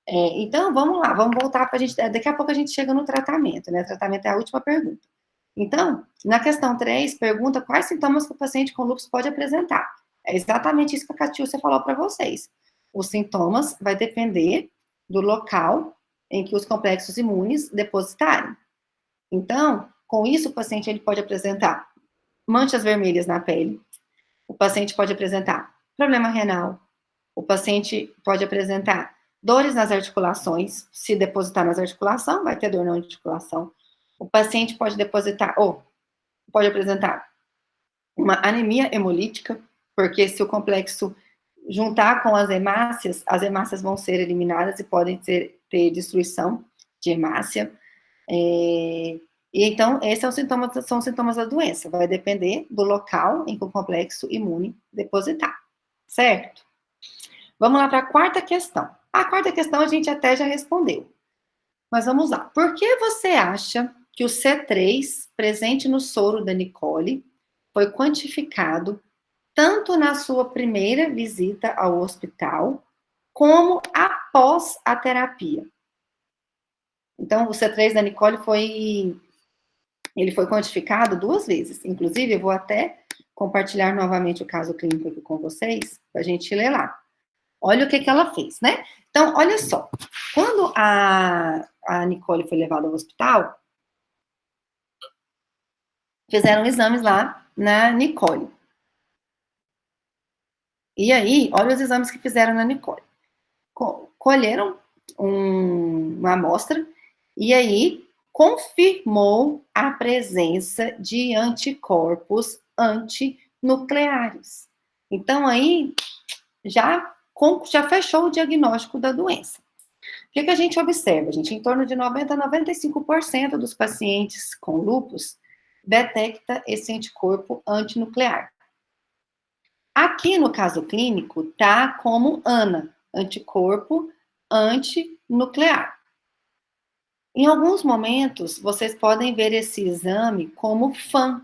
Então, vamos lá, vamos voltar para a gente, daqui a pouco a gente chega no tratamento, né? O tratamento é a última pergunta. Então, na questão 3, pergunta quais sintomas que o paciente com lúpus pode apresentar. É exatamente isso que a Catiúcia falou para vocês. Os sintomas vai depender do local em que os complexos imunes depositarem. Então, com isso, o paciente ele pode apresentar manchas vermelhas na pele, o paciente pode apresentar problema renal, o paciente pode apresentar dores nas articulações, se depositar nas articulações, vai ter dor na articulação. O paciente pode pode apresentar uma anemia hemolítica, porque se o complexo juntar com as hemácias vão ser eliminadas e podem ter destruição de hemácia. E então, esses são os sintomas da doença. Vai depender do local em que o complexo imune depositar. Certo? Vamos lá para a quarta questão. A quarta questão a gente até já respondeu. Mas vamos lá. Por que você acha que o C3 presente no soro da Nicole foi quantificado tanto na sua primeira visita ao hospital, como após a terapia? Então, o C3 da Nicole foi quantificado 2 vezes. Inclusive, eu vou até compartilhar novamente o caso clínico aqui com vocês, para a gente ler lá. Olha o que ela fez, né? Então, olha só. Quando a Nicole foi levada ao hospital, fizeram exames lá na Nicole. E aí, olha os exames que fizeram na Nicole. Colheram uma amostra, e aí confirmou a presença de anticorpos antinucleares. Então, aí, já fechou o diagnóstico da doença. O que a gente observa, gente? Em torno de 90% a 95% dos pacientes com lúpus detecta esse anticorpo antinuclear. Aqui no caso clínico, tá como ANA, anticorpo antinuclear. Em alguns momentos, vocês podem ver esse exame como FAN.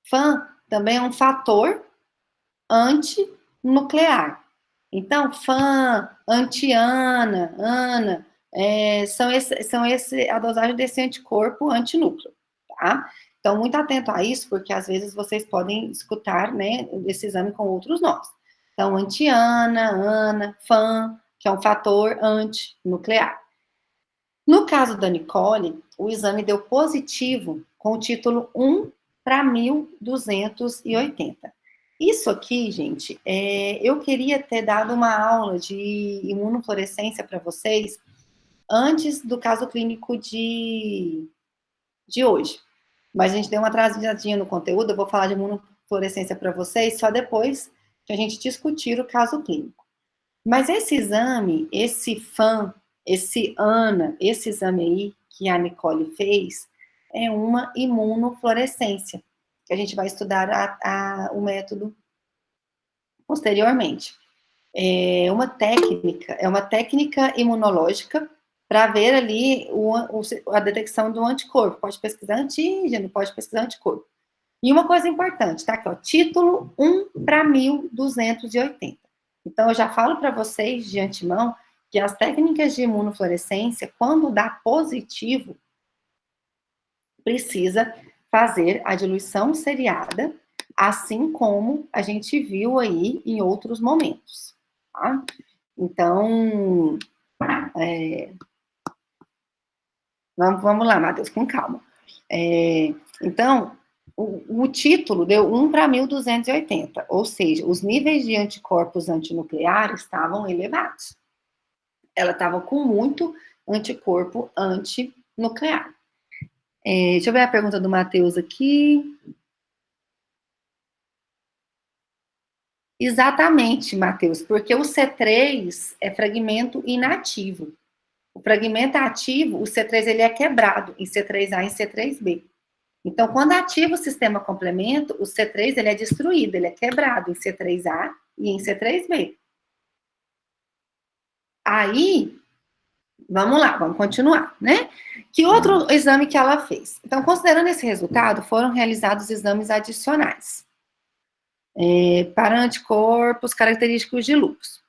FAN também é um fator antinuclear. Então, FAN, anti-ANA, ANA, são a dosagem desse anticorpo antinúcleo, tá? Então, muito atento a isso, porque às vezes vocês podem escutar, né, esse exame com outros nomes. Então, anti-ANA, ANA, FAN, que é um fator antinuclear. No caso da Nicole, o exame deu positivo com o título 1 para 1280. Isso aqui, gente, eu queria ter dado uma aula de imunofluorescência para vocês antes do caso clínico de hoje. Mas a gente deu uma atrasadinha no conteúdo, eu vou falar de imunofluorescência para vocês só depois que a gente discutir o caso clínico. Mas esse exame, esse FAN, esse ANA, esse exame aí que a Nicole fez, é uma imunofluorescência, que a gente vai estudar o método posteriormente. É uma técnica imunológica para ver ali a detecção do anticorpo. Pode pesquisar antígeno, pode pesquisar anticorpo. E uma coisa importante, tá aqui, ó, título 1 para 1280. Então, eu já falo para vocês de antemão que as técnicas de imunofluorescência, quando dá positivo, precisa fazer a diluição seriada, assim como a gente viu aí em outros momentos, tá? Então, vamos lá, Matheus, com calma. Então, o título deu 1 para 1280, ou seja, os níveis de anticorpos antinucleares estavam elevados. Ela estava com muito anticorpo antinuclear. Deixa eu ver a pergunta do Matheus aqui. Exatamente, Matheus, porque o C3 é fragmento inativo. O fragmento ativo, o C3 ele é quebrado em C3A e C3B. Então, quando ativa o sistema complemento, o C3 ele é destruído, ele é quebrado em C3A e em C3B. Aí, vamos lá, vamos continuar, né? Que outro exame que ela fez? Então, considerando esse resultado, foram realizados exames adicionais para anticorpos característicos de lúpus.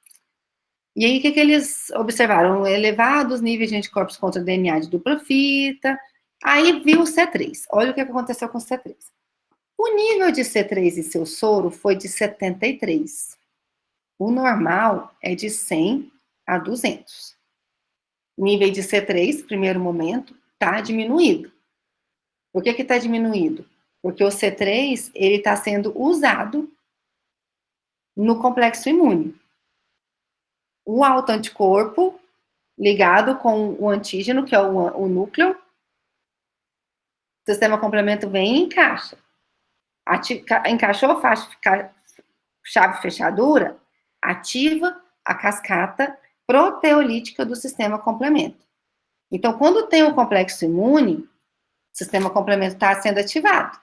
E aí, o que eles observaram? Elevados níveis de anticorpos contra DNA de dupla fita. Aí viu o C3. Olha o que aconteceu com o C3. O nível de C3 em seu soro foi de 73. O normal é de 100 a 200. O nível de C3, primeiro momento, está diminuído. Por que está diminuído? Porque o C3 ele está sendo usado no complexo imune. O autoanticorpo ligado com o antígeno, que é o núcleo, o sistema complemento vem e encaixa. Encaixou chave fechadura, ativa a cascata proteolítica do sistema complemento. Então, quando tem o complexo imune, o sistema complemento está sendo ativado.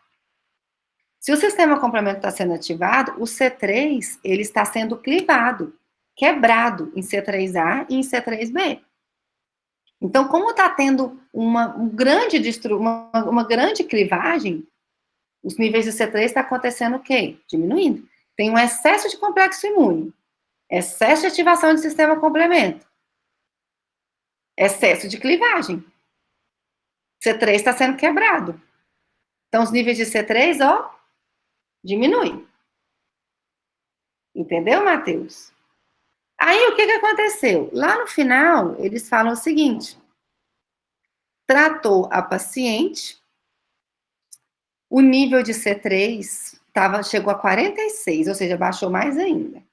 Se o sistema complemento está sendo ativado, o C3 ele está sendo clivado, quebrado em C3A e em C3B. Então, como está tendo uma grande clivagem, os níveis de C3 está acontecendo o quê? Diminuindo. Tem um excesso de complexo imune, excesso de ativação de sistema complemento, excesso de clivagem. C3 está sendo quebrado. Então, os níveis de C3, ó, diminuem. Entendeu, Matheus? Aí, o que aconteceu? Lá no final, eles falam o seguinte: tratou a paciente, o nível de C3 chegou a 46, ou seja, baixou mais ainda.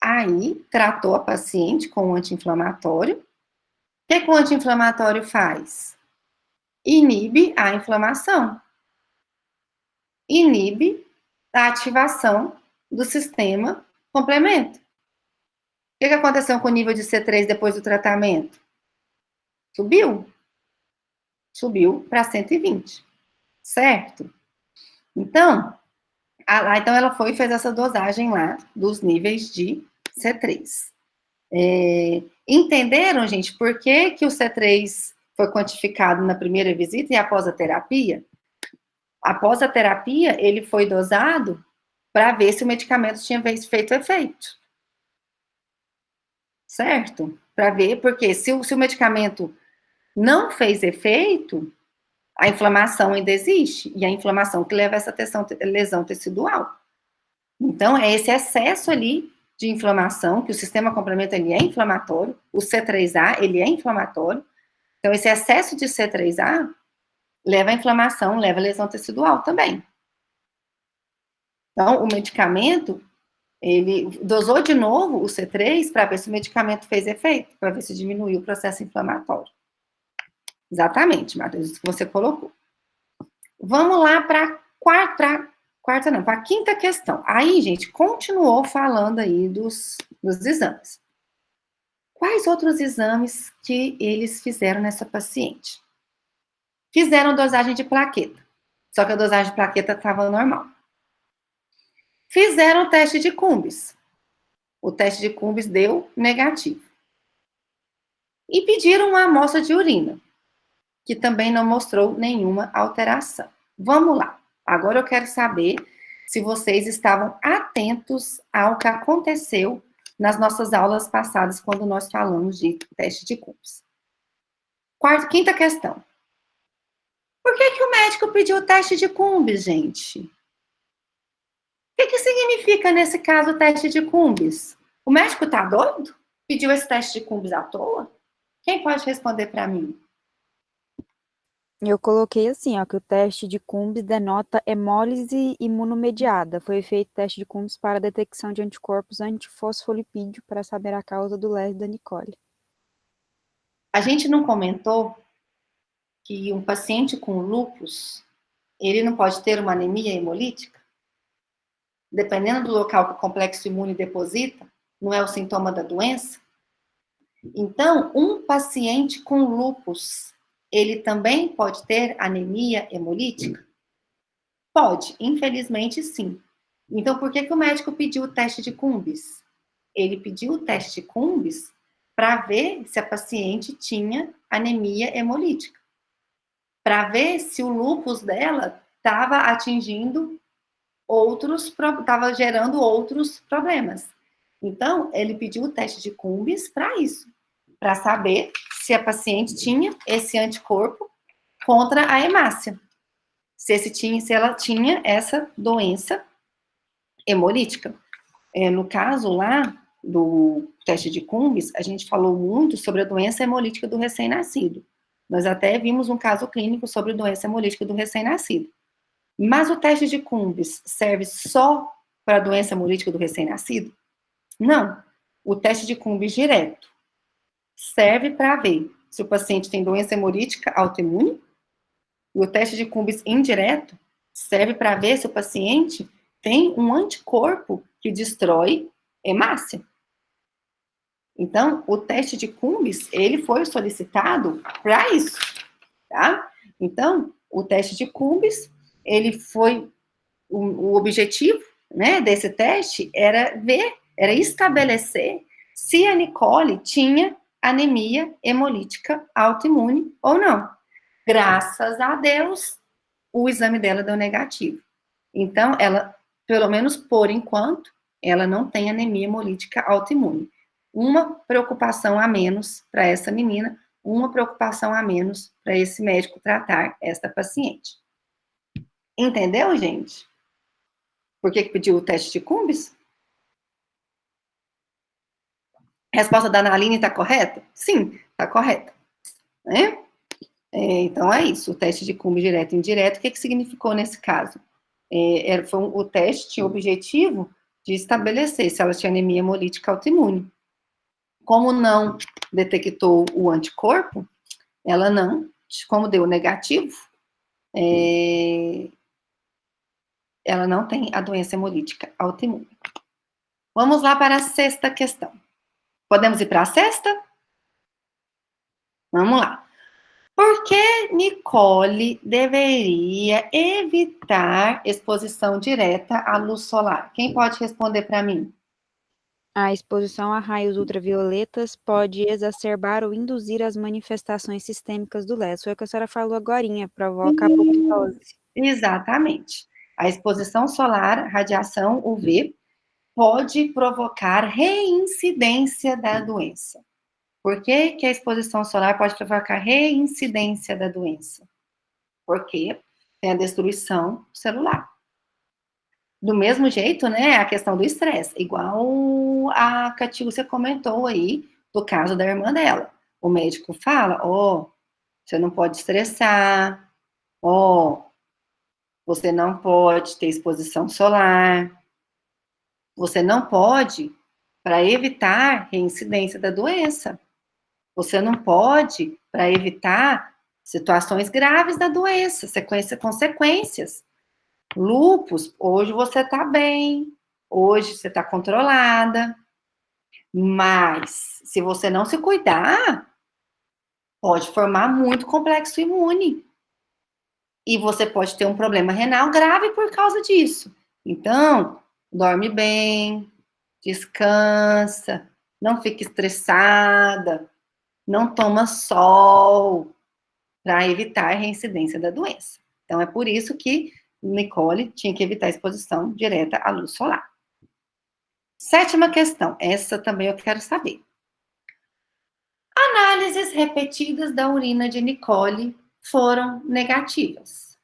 Aí, tratou a paciente com o anti-inflamatório. O que o anti-inflamatório faz? inibe a inflamação. Inibe a ativação do sistema complemento. O que aconteceu com o nível de C3 depois do tratamento? Subiu. Subiu para 120. Certo? Então, então ela foi e fez essa dosagem lá dos níveis de C3. Entenderam, gente, por que o C3 foi quantificado na primeira visita e após a terapia? Após a terapia, ele foi dosado para ver se o medicamento tinha feito efeito. Certo? Para ver, porque se o medicamento não fez efeito, a inflamação ainda existe, e a inflamação que leva a essa lesão tecidual. Então, é esse excesso ali de inflamação, que o sistema complemento ele é inflamatório, o C3A, ele é inflamatório. Então, esse excesso de C3A leva a inflamação, leva a lesão tecidual também. Então, o medicamento, ele dosou de novo o C3 para ver se o medicamento fez efeito, para ver se diminuiu o processo inflamatório. Exatamente, Matheus, isso que você colocou. Vamos lá para a quinta questão. Aí, gente, continuou falando aí dos exames. Quais outros exames que eles fizeram nessa paciente? Fizeram dosagem de plaqueta, só que a dosagem de plaqueta estava normal. Fizeram o teste de Cumbis. O teste de Cumbis deu negativo. E pediram uma amostra de urina, que também não mostrou nenhuma alteração. Vamos lá. Agora eu quero saber se vocês estavam atentos ao que aconteceu nas nossas aulas passadas, quando nós falamos de teste de Cumbis. Quinta questão. Por que o médico pediu o teste de Cumbis, gente? O que significa, nesse caso, o teste de Cumbis? O médico tá doido? Pediu esse teste de Cumbis à toa? Quem pode responder para mim? Eu coloquei assim, ó, que o teste de Cumbis denota hemólise imunomediada. Foi feito teste de Cumbis para detecção de anticorpos antifosfolipídio para saber a causa do LES da Nicole. A gente não comentou que um paciente com lúpus, ele não pode ter uma anemia hemolítica? Dependendo do local que o complexo imune deposita, não é o sintoma da doença? Então, um paciente com lúpus, ele também pode ter anemia hemolítica? Pode, infelizmente sim. Então, por que o médico pediu o teste de Cumbis? Ele pediu o teste de Cumbis para ver se a paciente tinha anemia hemolítica. Para ver se o lúpus dela estava atingindo estava gerando outros problemas. Então, ele pediu o teste de Cumbis para isso, para saber se a paciente tinha esse anticorpo contra a hemácia. Se ela tinha essa doença hemolítica. No caso lá do teste de Cumbis, a gente falou muito sobre a doença hemolítica do recém-nascido. Nós até vimos um caso clínico sobre doença hemolítica do recém-nascido. Mas o teste de Cumbis serve só para a doença hemolítica do recém-nascido? Não. O teste de Cumbis direto serve para ver se o paciente tem doença hemolítica autoimune. E o teste de Cumbis indireto serve para ver se o paciente tem um anticorpo que destrói hemácia. Então, o teste de Cumbis, ele foi solicitado para isso, tá? Então, o teste de Cumbis, ele foi, o objetivo, né, desse teste era estabelecer se a Nicole tinha anemia hemolítica autoimune ou não. Graças a Deus, o exame dela deu negativo. Então, ela, pelo menos por enquanto, ela não tem anemia hemolítica autoimune. Uma preocupação a menos para essa menina, uma preocupação a menos para esse médico tratar esta paciente. Entendeu, gente? Por que pediu o teste de Cumbis? A resposta da Analine está correta? Sim, está correta. Né? Então, é isso. O teste de Cumbis direto e indireto, o que significou nesse caso? O teste tinha o objetivo de estabelecer se ela tinha anemia hemolítica autoimune. Como não detectou o anticorpo, ela não como deu negativo, ela não tem a doença hemolítica autoimune. Vamos lá para a sexta questão. Podemos ir para a sexta? Vamos lá. Por que Nicole deveria evitar exposição direta à luz solar? Quem pode responder para mim? A exposição a raios ultravioletas pode exacerbar ou induzir as manifestações sistêmicas do LED. Foi o que a senhora falou agorinha, provoca apoptose. Exatamente. A exposição solar, radiação UV, pode provocar reincidência da doença. Por que que a exposição solar pode provocar reincidência da doença? Porque tem a destruição celular. Do mesmo jeito, né, a questão do estresse, igual a Catiúcia comentou aí, do caso da irmã dela. O médico fala, você não pode estressar, você não pode ter exposição solar, você não pode, para evitar reincidência da doença. Você não pode, para evitar situações graves da doença, consequências. Lúpus, hoje você está bem, hoje você está controlada, mas se você não se cuidar, pode formar muito complexo imune. E você pode ter um problema renal grave por causa disso. Então, dorme bem, descansa, não fique estressada, não toma sol, para evitar a reincidência da doença. Então, é por isso que Nicole tinha que evitar a exposição direta à luz solar. Sétima questão, essa também eu quero saber. Análises repetidas da urina de Nicole foram negativas.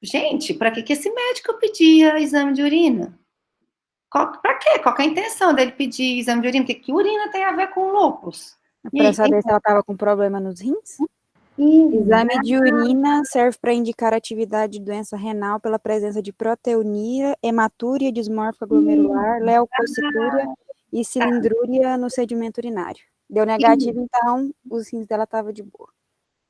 Gente, para que esse médico pedia exame de urina? Para quê? Qual que é a intenção dele pedir exame de urina? O que urina tem a ver com lúpus? Para saber se ela estava com problema nos rins? Exame de urina serve para indicar atividade de doença renal pela presença de proteinuria, hematúria dismórfica glomerular, leucocitúria e cilindrúria no sedimento urinário. Deu negativo, então os rins dela estavam de boa.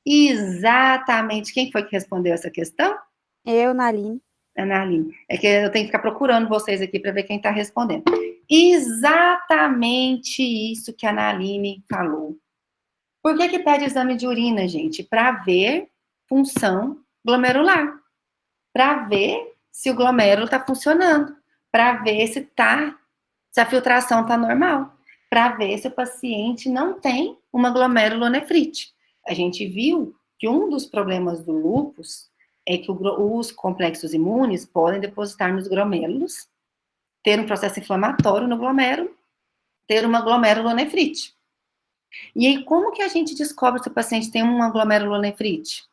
Exatamente. Quem foi que respondeu essa questão? Eu, Naline. Naline. É que eu tenho que ficar procurando vocês aqui para ver quem está respondendo. Exatamente isso que a Naline falou. Por que pede exame de urina, gente? Para ver função glomerular. Para ver se o glomérulo está funcionando. Para ver se a filtração está normal. Para ver se o paciente não tem uma glomerulonefrite. A gente viu que um dos problemas do lúpus é que os complexos imunes podem depositar nos glomérulos, ter um processo inflamatório no glomérulo, ter uma glomerulonefrite. E aí, como que a gente descobre se o paciente tem uma glomerulonefrite?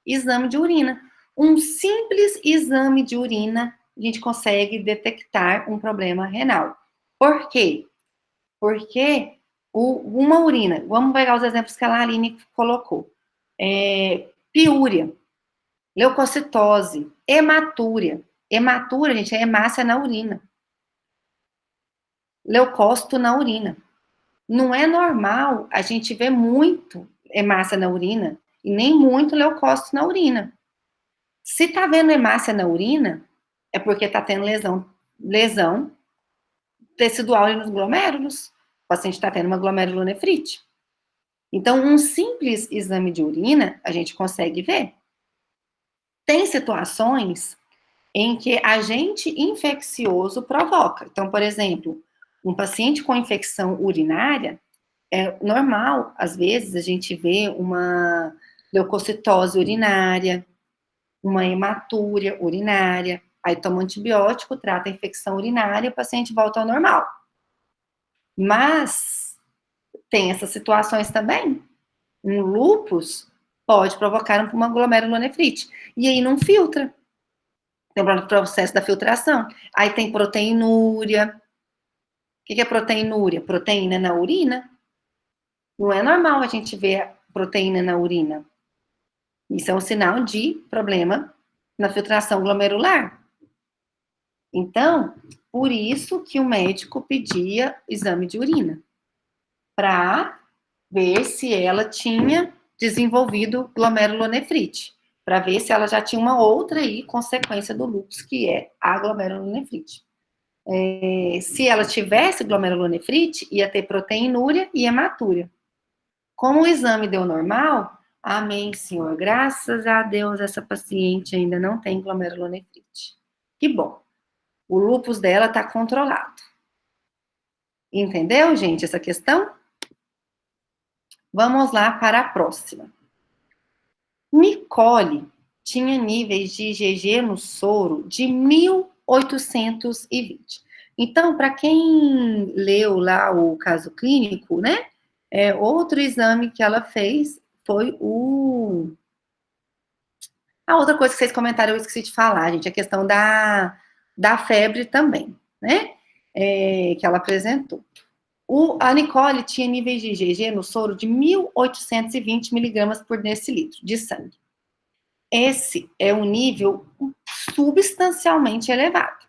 Exame de urina. Um simples exame de urina, a gente consegue detectar um problema renal. Por quê? Porque uma urina, vamos pegar os exemplos que a Aline colocou. Piúria, leucocitose, hematúria. Hematúria, gente, é hemácia na urina. Leucócito na urina. Não é normal a gente ver muito hemácia na urina e nem muito leucócito na urina. Se tá vendo hemácia na urina, é porque tá tendo lesão tecidual nos glomérulos. O paciente está tendo uma glomerulonefrite. Então, um simples exame de urina, a gente consegue ver. Tem situações em que agente infeccioso provoca. Então, por exemplo, um paciente com infecção urinária, é normal, às vezes, a gente vê uma leucocitose urinária, uma hematúria urinária, aí toma antibiótico, trata a infecção urinária, o paciente volta ao normal. Mas tem essas situações também. Um lúpus pode provocar uma glomerulonefrite. E aí não filtra. Tem o processo da filtração. Aí tem proteinúria. O que é proteinúria? Proteína na urina. Não é normal a gente ver proteína na urina. Isso é um sinal de problema na filtração glomerular. Então, por isso que o médico pedia exame de urina. Para ver se ela tinha desenvolvido glomerulonefrite, para ver se ela já tinha uma outra aí consequência do lúpus, que é a glomerulonefrite. Se ela tivesse glomerulonefrite, ia ter proteinúria e hematúria. Como o exame deu normal, amém, Senhor, graças a Deus essa paciente ainda não tem glomerulonefrite. Que bom. O lúpus dela está controlado. Entendeu, gente, essa questão? Vamos lá para a próxima. Nicole tinha níveis de IgG no soro de 1820. Então, para quem leu lá o caso clínico, né? Outro exame que ela fez foi a outra coisa que vocês comentaram, eu esqueci de falar, gente, a questão da febre também, né? Que ela apresentou. A Nicole tinha níveis de IgG no soro de 1.820 miligramas por decilitro de sangue. Esse é um nível substancialmente elevado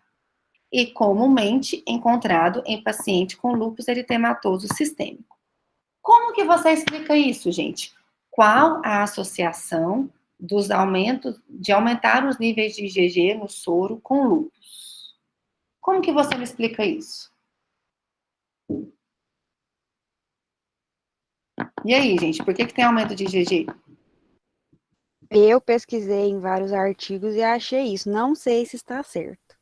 e comumente encontrado em paciente com lúpus eritematoso sistêmico. Como que você explica isso, gente? Qual a associação de aumentar os níveis de IgG no soro com lúpus? Como que você me explica isso? E aí, gente, por que tem aumento de IgG? Eu pesquisei em vários artigos e achei isso. Não sei se está certo.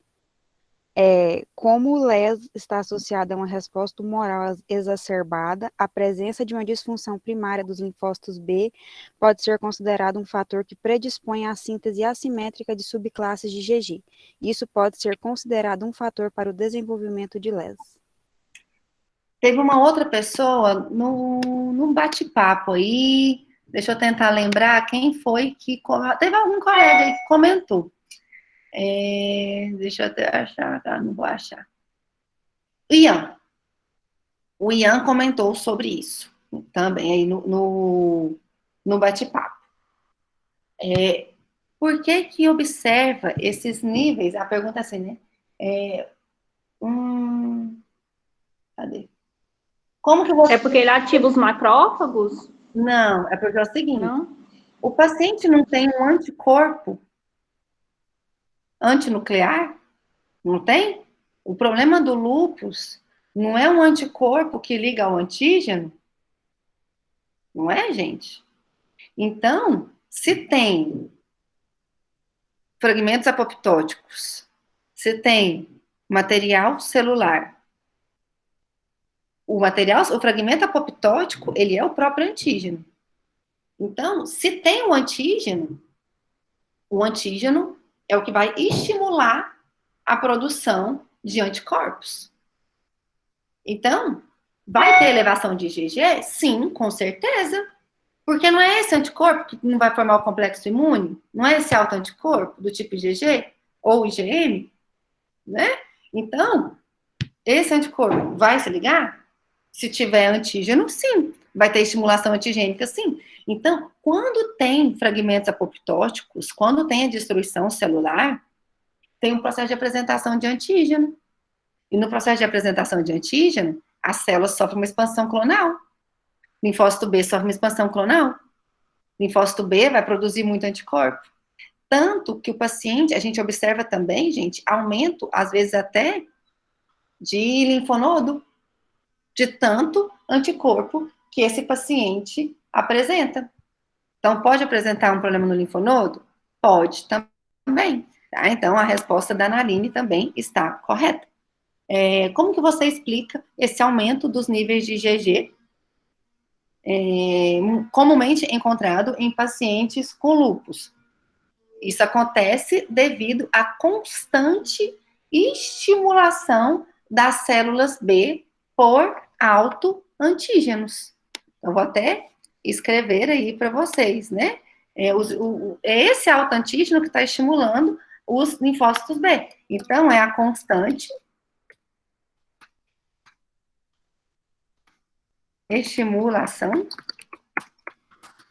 Como o LES está associado a uma resposta tumoral exacerbada, a presença de uma disfunção primária dos linfócitos B pode ser considerado um fator que predispõe à síntese assimétrica de subclasses de IgG. Isso pode ser considerado um fator para o desenvolvimento de LES. Teve uma outra pessoa num bate-papo aí, deixa eu tentar lembrar quem foi que... Teve algum colega aí que comentou. Deixa eu até achar, tá? Não vou achar. O Ian comentou sobre isso também aí no bate-papo. Por que observa esses níveis? A pergunta é assim, né? Cadê? Como que você... É porque ele ativa os macrófagos? Não, é porque é o seguinte, Não? O paciente não tem um anticorpo antinuclear? Não tem? O problema do lúpus não é um anticorpo que liga ao antígeno? Não é, gente? Então, se tem fragmentos apoptóticos, se tem material celular, o fragmento apoptótico, ele é o próprio antígeno. Então, se tem o antígeno é o que vai estimular a produção de anticorpos. Então, vai ter elevação de IgG? Sim, com certeza. Porque não é esse anticorpo que não vai formar o complexo imune? Não é esse autoanticorpo do tipo IgG ou IgM? Né? Então, esse anticorpo vai se ligar? Se tiver antígeno, sim. Vai ter estimulação antigênica, sim. Então, quando tem fragmentos apoptóticos, quando tem a destruição celular, tem um processo de apresentação de antígeno. E no processo de apresentação de antígeno, a célula sofre uma expansão clonal. Linfócito B sofre uma expansão clonal. Linfócito B vai produzir muito anticorpo. Tanto que o paciente, a gente observa também, gente, aumento, às vezes até, de linfonodo, de tanto anticorpo que esse paciente apresenta. Então, pode apresentar um problema no linfonodo? Pode também. Tá? Então, a resposta da Naline também está correta. Como que você explica esse aumento dos níveis de IgG comumente encontrado em pacientes com lúpus? Isso acontece devido à constante estimulação das células B por autoantígenos. Eu vou até escrever aí para vocês, né? É esse autoantígeno que está estimulando os linfócitos B. Então, é a constante estimulação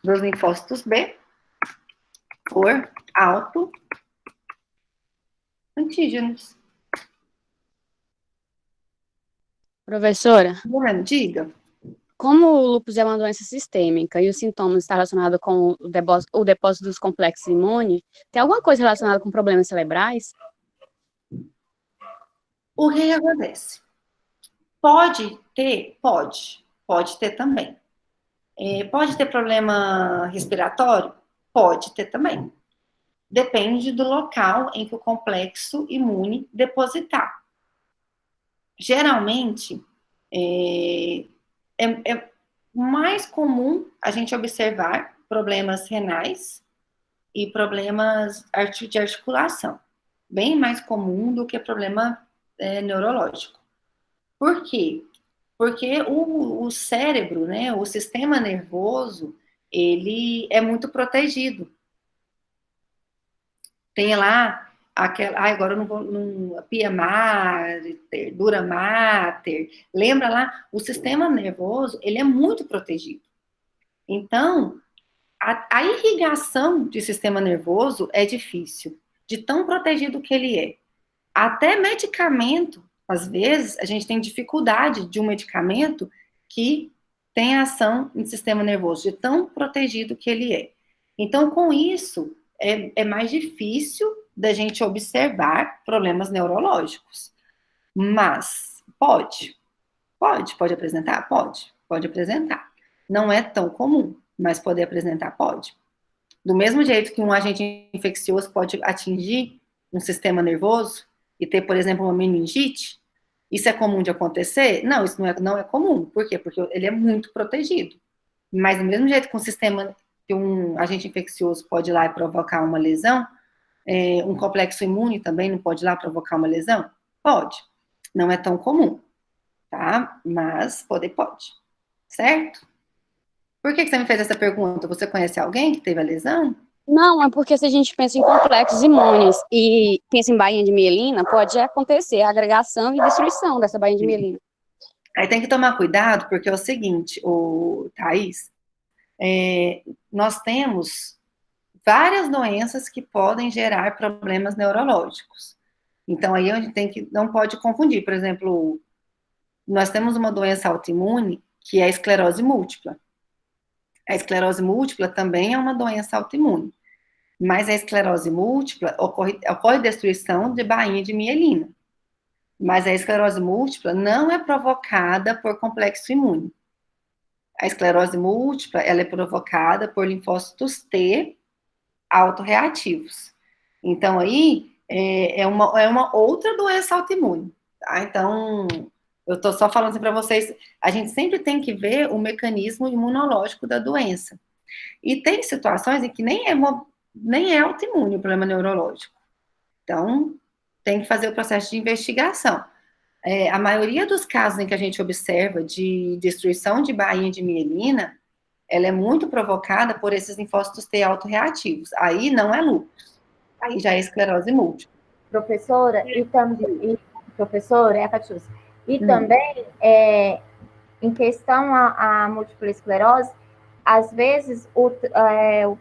dos linfócitos B por autoantígenos. Professora? Diga. como o lúpus é uma doença sistêmica e os sintomas estão relacionados com o depósito dos complexos imunes, tem alguma coisa relacionada com problemas cerebrais? O que acontece? Pode ter? Pode. Pode ter também. Pode ter problema respiratório? Pode ter também. Depende do local em que o complexo imune depositar. Geralmente, é mais comum a gente observar problemas renais e problemas de articulação. Bem mais comum do que problema neurológico. Por quê? Porque o cérebro, né, o sistema nervoso, ele é muito protegido. Tem lá aquela, agora eu não vou, Pia Mater, Dura Mater, lembra lá? O sistema nervoso, ele é muito protegido. Então, a irrigação de sistema nervoso é difícil, de tão protegido que ele é. Até medicamento, às vezes, a gente tem dificuldade de um medicamento que tem ação no sistema nervoso, de tão protegido que ele é. Então, com isso, é mais difícil da gente observar problemas neurológicos. Mas pode apresentar? Pode apresentar. Não é tão comum, mas poder apresentar pode. Do mesmo jeito que um agente infeccioso pode atingir um sistema nervoso e ter, por exemplo, uma meningite, isso é comum de acontecer? Não, isso não é comum. Por quê? Porque ele é muito protegido. Mas do mesmo jeito que um agente infeccioso pode ir lá e provocar uma lesão, um complexo imune também não pode ir lá provocar uma lesão? Pode. Não é tão comum, tá? Mas pode. Certo? Por que você me fez essa pergunta? Você conhece alguém que teve a lesão? Não, é porque se a gente pensa em complexos imunes e pensa em bainha de mielina, pode acontecer a agregação e destruição dessa bainha de mielina. Aí tem que tomar cuidado, porque é o seguinte, Thaís, nós temos várias doenças que podem gerar problemas neurológicos. Então, aí a gente não pode confundir. Por exemplo, nós temos uma doença autoimune, que é a esclerose múltipla. A esclerose múltipla também é uma doença autoimune. Mas a esclerose múltipla ocorre destruição de bainha de mielina. Mas a esclerose múltipla não é provocada por complexo imune. A esclerose múltipla, ela é provocada por linfócitos T autorreativos. Então, aí, é uma outra doença autoimune, tá? Então, eu estou só falando assim para vocês, a gente sempre tem que ver o mecanismo imunológico da doença. E tem situações em que nem é autoimune o problema neurológico. Então, tem que fazer o processo de investigação. A maioria dos casos em que a gente observa de destruição de bainha de mielina, ela é muito provocada por esses linfócitos T autorreativos. Aí não é lúpus, aí já é esclerose múltipla. Professora, Catiúcia, também, em questão à múltipla esclerose, às vezes o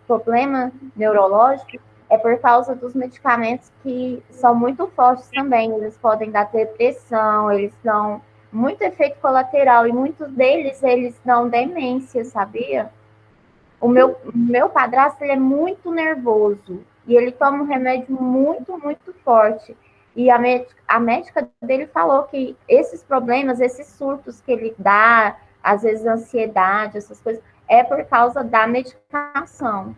problema neurológico é por causa dos medicamentos que são muito fortes também. Eles podem dar depressão, eles dão muito efeito colateral, e muitos deles, eles dão demência, sabia? O meu padrasto, ele é muito nervoso, e ele toma um remédio muito, muito forte. E a médica dele falou que esses problemas, esses surtos que ele dá, às vezes ansiedade, essas coisas, é por causa da medicação.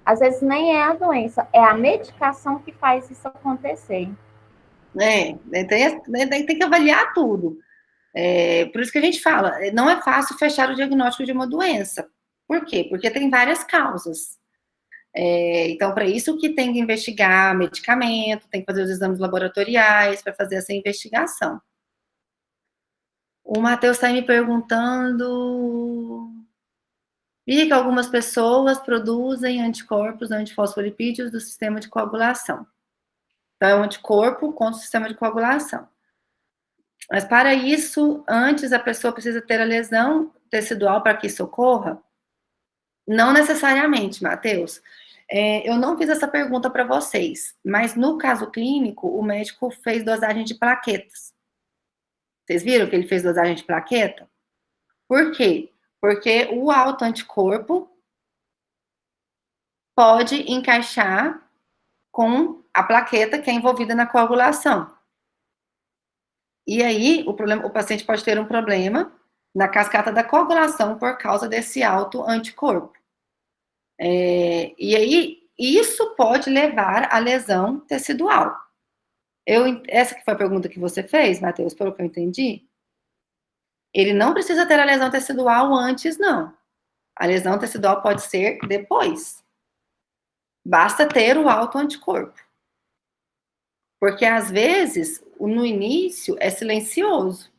Às vezes nem é a doença, é a medicação que faz isso acontecer. Tem que avaliar tudo. Por isso que a gente fala, não é fácil fechar o diagnóstico de uma doença. Por quê? Porque tem várias causas. Então, para isso que tem que investigar medicamento, tem que fazer os exames laboratoriais para fazer essa investigação. O Matheus está me perguntando... Vi que algumas pessoas produzem anticorpos, antifosfolipídios do sistema de coagulação. Então, é um anticorpo contra o sistema de coagulação. Mas, para isso, antes a pessoa precisa ter a lesão tecidual para que isso ocorra? Não necessariamente, Matheus. Eu não fiz essa pergunta para vocês, mas no caso clínico, o médico fez dosagem de plaquetas. Vocês viram que ele fez dosagem de plaqueta? Por quê? Porque o autoanticorpo pode encaixar com a plaqueta que é envolvida na coagulação. E aí, o paciente pode ter um problema na cascata da coagulação por causa desse autoanticorpo. E aí, isso pode levar à lesão tecidual. Essa que foi a pergunta que você fez, Matheus, pelo que eu entendi? Ele não precisa ter a lesão tecidual antes, não. A lesão tecidual pode ser depois. Basta ter o autoanticorpo. Porque, às vezes, no início é silencioso.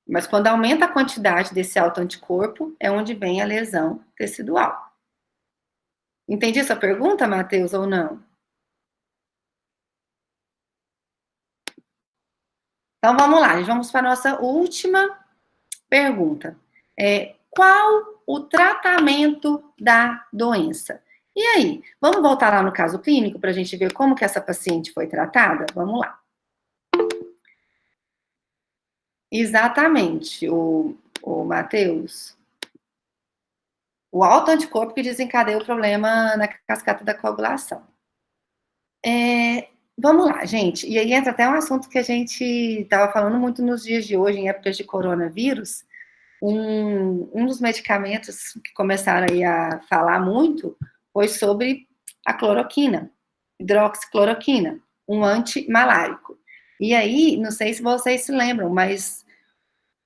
Mas quando aumenta a quantidade desse autoanticorpo, é onde vem a lesão tecidual. Entendi essa pergunta, Matheus, ou não? Então, vamos lá. Vamos para a nossa última pergunta. Qual o tratamento da doença? E aí, vamos voltar lá no caso clínico para a gente ver como que essa paciente foi tratada? Vamos lá. Exatamente, o Matheus. O autoanticorpo que desencadeia o problema na cascata da coagulação. Vamos lá, gente. E aí entra até um assunto que a gente estava falando muito nos dias de hoje, em épocas de coronavírus. Um dos medicamentos que começaram aí a falar muito foi sobre a cloroquina, hidroxicloroquina, um antimalárico. E aí, não sei se vocês se lembram, mas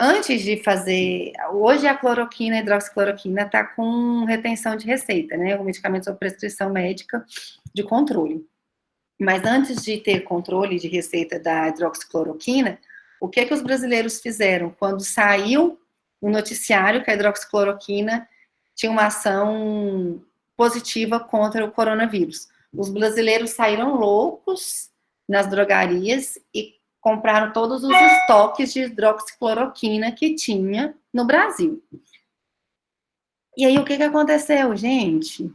antes de fazer... Hoje a cloroquina, a hidroxicloroquina, está com retenção de receita, né? O medicamento sob prescrição médica de controle. Mas antes de ter controle de receita da hidroxicloroquina, o que os brasileiros fizeram? Quando saiu no noticiário que a hidroxicloroquina tinha uma ação positiva contra o coronavírus. Os brasileiros saíram loucos nas drogarias e compraram todos os estoques de hidroxicloroquina que tinha no Brasil. E aí, o que aconteceu, gente?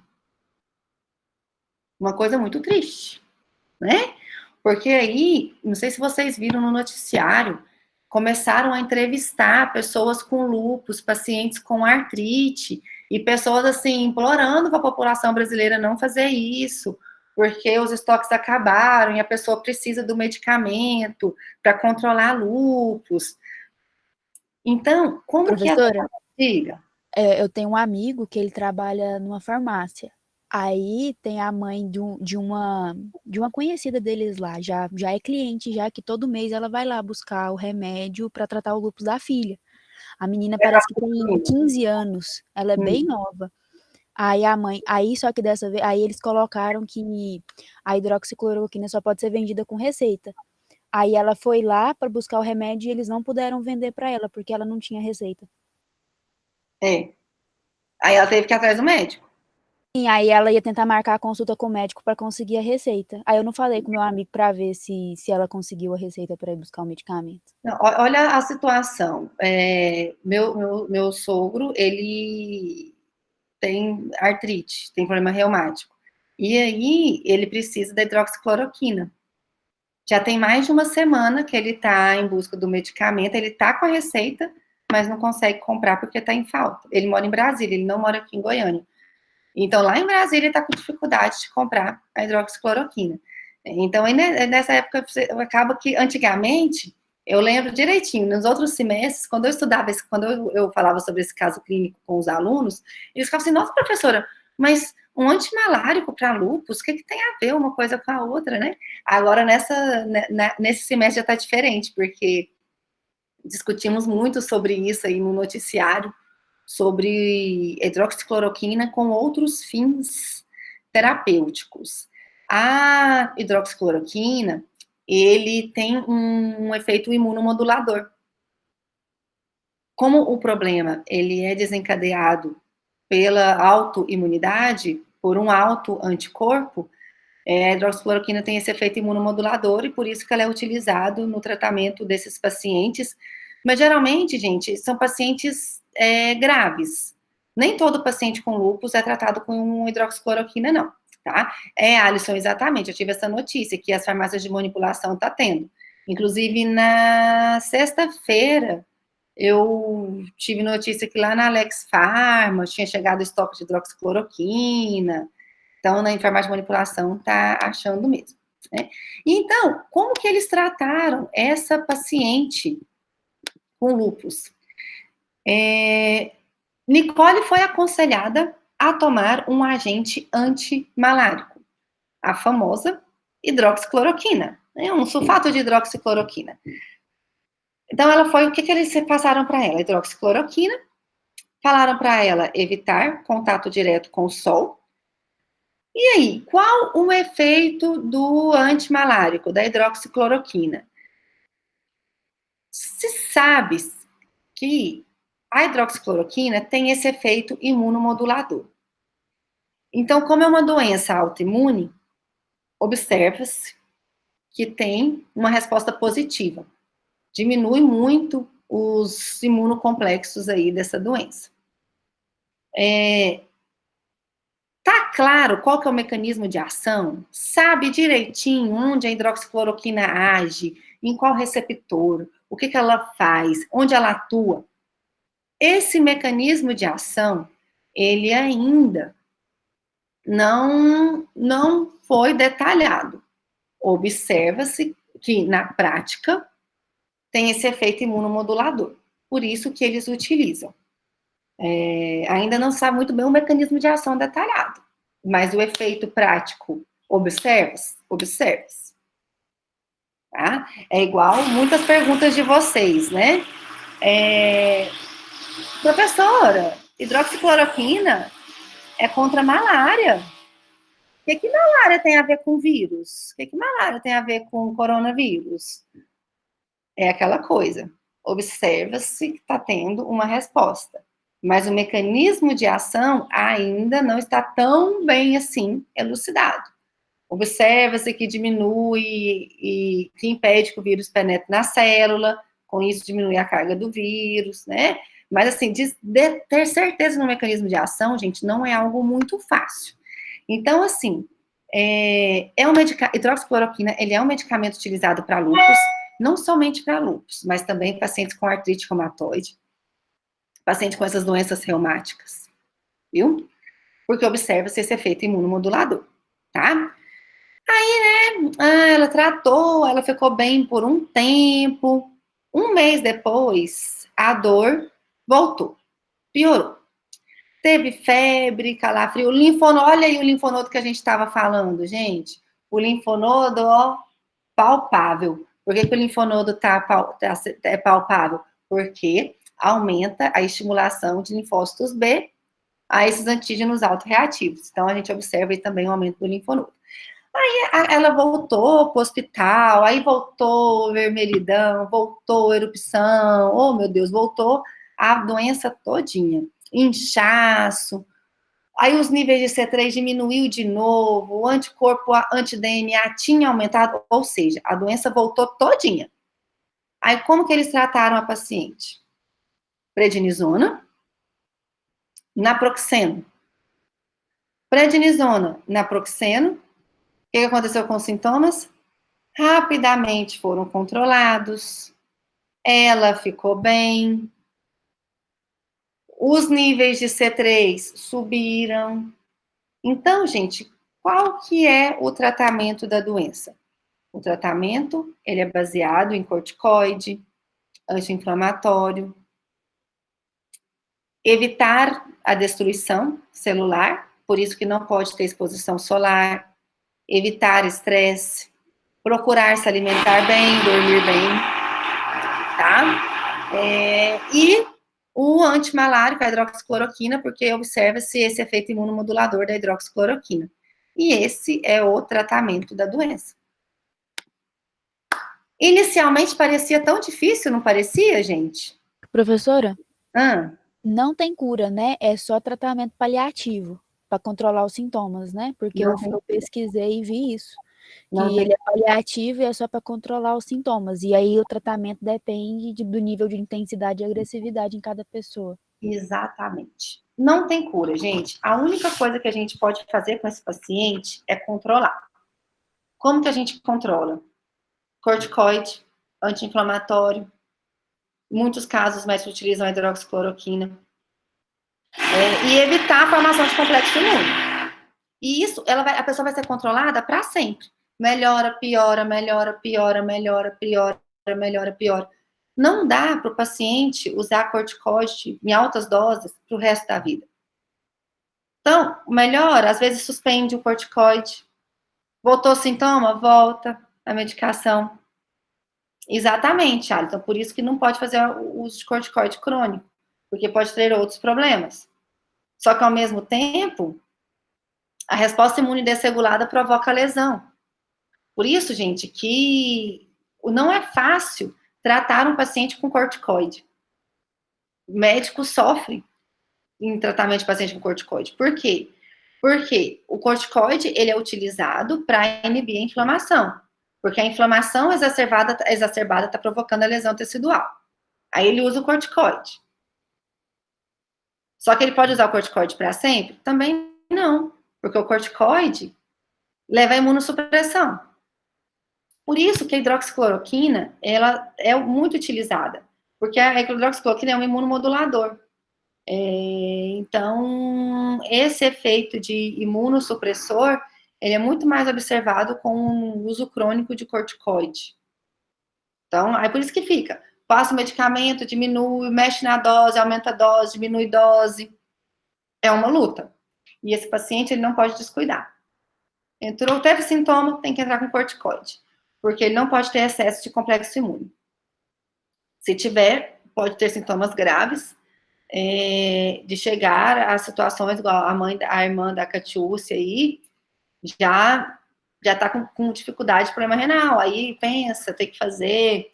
Uma coisa muito triste, né? Porque aí, não sei se vocês viram no noticiário, começaram a entrevistar pessoas com lúpus, pacientes com artrite, e pessoas, assim, implorando para a população brasileira não fazer isso, porque os estoques acabaram e a pessoa precisa do medicamento para controlar lúpus. Então, como Professora, que Diga. Eu tenho um amigo que ele trabalha numa farmácia. Aí tem a mãe de uma conhecida deles lá, já é cliente, já que todo mês ela vai lá buscar o remédio para tratar o lúpus da filha. A menina parece que tem 15 anos, ela é bem nova. Aí só que dessa vez, aí eles colocaram que a hidroxicloroquina só pode ser vendida com receita. Aí ela foi lá para buscar o remédio e eles não puderam vender para ela, porque ela não tinha receita. Aí ela teve que ir atrás do médico. E aí ela ia tentar marcar a consulta com o médico para conseguir a receita. Aí eu não falei com meu amigo para ver se ela conseguiu a receita para ir buscar o medicamento. Não, olha a situação. Meu sogro, ele tem artrite, tem problema reumático. E aí ele precisa da hidroxicloroquina. Já tem mais de uma semana que ele está em busca do medicamento, ele está com a receita, mas não consegue comprar porque está em falta. Ele mora em Brasília, ele não mora aqui em Goiânia. Então, lá em Brasília, ele está com dificuldade de comprar a hidroxicloroquina. Então, nessa época, acaba que, antigamente, eu lembro direitinho, nos outros semestres, quando eu estudava, quando eu falava sobre esse caso clínico com os alunos, eles ficavam assim, nossa, professora, mas um antimalárico para lúpus, o que tem a ver uma coisa com a outra, né? Agora, nesse semestre já está diferente, porque discutimos muito sobre isso aí no noticiário, sobre hidroxicloroquina com outros fins terapêuticos. A hidroxicloroquina, ele tem um efeito imunomodulador. Como o problema, ele é desencadeado pela autoimunidade, por um autoanticorpo, a hidroxicloroquina tem esse efeito imunomodulador e por isso que ela é utilizada no tratamento desses pacientes. Mas geralmente, gente, são pacientes graves. Nem todo paciente com lúpus é tratado com hidroxicloroquina, não, tá? Alisson, exatamente, eu tive essa notícia que as farmácias de manipulação estão tendo. Inclusive, na sexta-feira, Eu tive notícia que lá na Alex Pharma tinha chegado estoque de hidroxicloroquina. Então, na enfermagem de manipulação, tá achando mesmo, né? Então, como que eles trataram essa paciente com lúpus? Nicole foi aconselhada a tomar um agente antimalárico, a famosa hidroxicloroquina, né? Um sulfato de hidroxicloroquina. Então, ela foi, o que eles passaram para ela? Hidroxicloroquina, falaram para ela evitar contato direto com o sol. E aí, qual o efeito do antimalárico, da hidroxicloroquina? Se sabe que a hidroxicloroquina tem esse efeito imunomodulador. Então, como é uma doença autoimune, observa-se que tem uma resposta positiva. Diminui muito os imunocomplexos aí dessa doença. Tá claro qual que é o mecanismo de ação? Sabe direitinho onde a hidroxicloroquina age, em qual receptor, o que ela faz, onde ela atua? Esse mecanismo de ação, ele ainda não foi detalhado. Observa-se que, na prática, tem esse efeito imunomodulador. Por isso que eles utilizam. Ainda não sabe muito bem o mecanismo de ação detalhado, mas o efeito prático, observa-se. Tá? É igual muitas perguntas de vocês, né? Professora, hidroxicloroquina é contra a malária. O que malária tem a ver com vírus? O que malária tem a ver com coronavírus? É aquela coisa. Observa-se que está tendo uma resposta. Mas o mecanismo de ação ainda não está tão bem assim elucidado. Observa-se que diminui e que impede que o vírus penetre na célula, com isso diminui a carga do vírus, né? Mas, assim, de ter certeza no mecanismo de ação, gente, não é algo muito fácil. Então, assim, hidroxicloroquina, ele é um medicamento utilizado para lúpus, não somente para lúpus, mas também pacientes com artrite reumatoide, paciente com essas doenças reumáticas, viu? Porque observa-se esse efeito imunomodulador, tá? Aí, né, ela tratou, ela ficou bem por um tempo. Um mês depois, a dor voltou, piorou. Teve febre, calafrio, linfonodo, olha aí o linfonodo que a gente estava falando, gente. O linfonodo, ó, palpável. Por que o linfonodo é palpável? Porque aumenta a estimulação de linfócitos B a esses antígenos autorreativos. Então, a gente observa aí também o aumento do linfonodo. Aí, ela voltou para o hospital, aí voltou vermelhidão, voltou erupção, oh, meu Deus, voltou a doença todinha. Inchaço, aí os níveis de C3 diminuiu de novo, o anticorpo anti-DNA tinha aumentado, ou seja, a doença voltou todinha. Aí, como que eles trataram a paciente? Prednisona, naproxeno. Prednisona, naproxeno. O que aconteceu com os sintomas? Rapidamente foram controlados, ela ficou bem, os níveis de C3 subiram. Então, gente, qual que é o tratamento da doença? O tratamento, ele é baseado em corticoide, anti-inflamatório, evitar a destruição celular, por isso que não pode ter exposição solar, evitar estresse, procurar se alimentar bem, dormir bem, tá? E o antimalárico, a hidroxicloroquina, porque observa-se esse efeito imunomodulador da hidroxicloroquina. E esse é o tratamento da doença. Inicialmente parecia tão difícil, não parecia, gente? Professora, não tem cura, né? É só tratamento paliativo para controlar os sintomas, né? Porque eu pesquisei e vi isso. Que ele é paliativo e é só para controlar os sintomas. E aí o tratamento depende do nível de intensidade e agressividade em cada pessoa. Exatamente. Não tem cura, gente. A única coisa que a gente pode fazer com esse paciente é controlar. Como que a gente controla? Corticoide, anti-inflamatório, Em muitos casos, os médicos utilizam a hidroxicloroquina. E evitar a formação de complexo imune. E isso, a pessoa vai ser controlada para sempre. Melhora, piora, melhora, piora, melhora, piora, melhora, piora. Não dá para o paciente usar corticoide em altas doses para o resto da vida. Então, melhora, às vezes suspende o corticoide. Voltou sintoma? Volta a medicação. Exatamente, Alisson. Por isso que não pode fazer o uso de corticoide crônico, porque pode ter outros problemas. Só que, ao mesmo tempo, a resposta imune desregulada provoca lesão. Por isso, gente, que não é fácil tratar um paciente com corticoide. O médico sofre em tratamento de paciente com corticoide. Por quê? Porque o corticoide, ele é utilizado para inibir a inflamação. Porque a inflamação exacerbada está provocando a lesão tecidual. Aí ele usa o corticoide. Só que ele pode usar o corticoide para sempre? Também não. Porque o corticoide leva à imunossupressão. Por isso que a hidroxicloroquina, ela é muito utilizada. Porque a hidroxicloroquina é um imunomodulador. Então, esse efeito de imunossupressor, ele é muito mais observado com o uso crônico de corticoide. Então, é por isso que fica. Passa o medicamento, diminui, mexe na dose, aumenta a dose, diminui a dose. É uma luta. E esse paciente, ele não pode descuidar. Entrou, teve sintoma, tem que entrar com corticoide. Porque ele não pode ter excesso de complexo imune. Se tiver, pode ter sintomas graves, de chegar a situações igual a irmã da Catiúcia aí, já tá com dificuldade de problema renal. Aí pensa, tem que fazer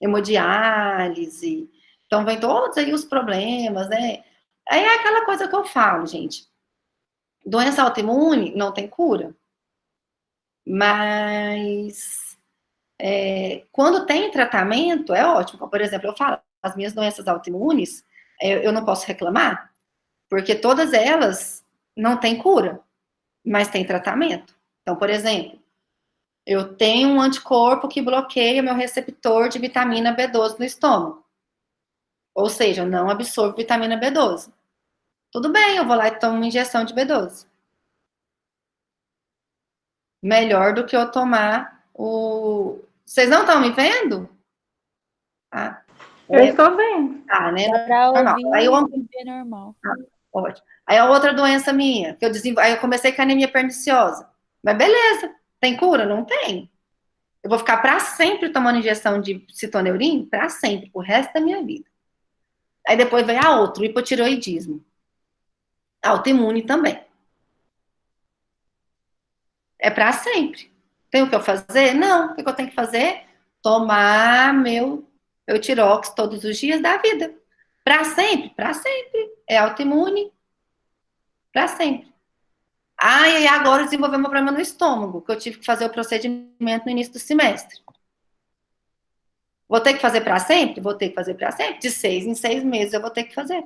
hemodiálise. Então, vem todos aí os problemas, né? Aí é aquela coisa que eu falo, gente. Doença autoimune não tem cura. Mas quando tem tratamento, é ótimo. Por exemplo, eu falo, as minhas doenças autoimunes, eu não posso reclamar, porque todas elas não têm cura, mas tem tratamento. Então, por exemplo, eu tenho um anticorpo que bloqueia meu receptor de vitamina B12 no estômago. Ou seja, eu não absorvo vitamina B12. Tudo bem, eu vou lá e tomo uma injeção de B12. Melhor do que eu tomar o... Vocês não estão me vendo? Eu estou vendo. Né? Aí eu é normal. Ótimo. Aí a outra doença minha, que aí eu comecei com anemia perniciosa. Mas beleza, tem cura? Não tem. Eu vou ficar para sempre tomando injeção de citoneurin, para sempre, o resto da minha vida. Aí depois vem a outra, o hipotireoidismo. Autoimune também. É para sempre. Tem o que eu fazer? Não. O que eu tenho que fazer? Tomar meu Eutirox todos os dias da vida. Para sempre? Para sempre. É autoimune. Para sempre. E agora desenvolveu meu problema no estômago, que eu tive que fazer o procedimento no início do semestre. Vou ter que fazer para sempre? Vou ter que fazer para sempre. De 6 em 6 meses eu vou ter que fazer.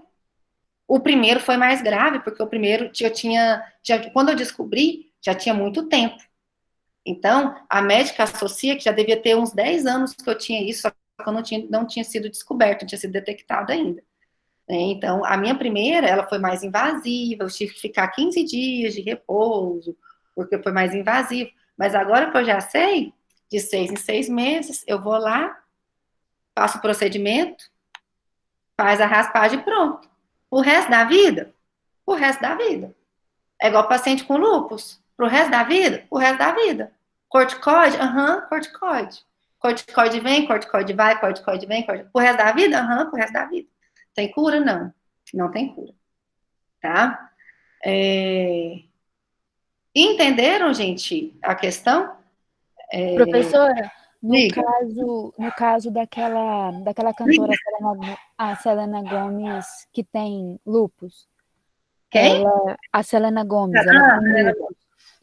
O primeiro foi mais grave, porque o primeiro quando eu descobri, já tinha muito tempo. Então, a médica associa que já devia ter uns 10 anos que eu tinha isso, só que eu não tinha sido descoberto, não tinha sido detectado ainda. Então, a minha primeira, ela foi mais invasiva, eu tive que ficar 15 dias de repouso, porque foi mais invasivo. Mas agora que eu já sei, de 6 em 6 meses, eu vou lá, faço o procedimento, faz a raspagem e pronto. O resto da vida? O resto da vida. É igual paciente com lúpus. Pro resto da vida? O resto da vida. Corticoide? Corticoide. Corticoide vem, corticoide vai, corticoide vem, corticoide... Pro resto da vida? Pro resto da vida. Tem cura? Não. Não tem cura. Tá? Entenderam, gente, a questão? Professora, no caso daquela cantora Selena Gomez, que tem lupus. Quem? A Selena Gomez. Ela tem lupus.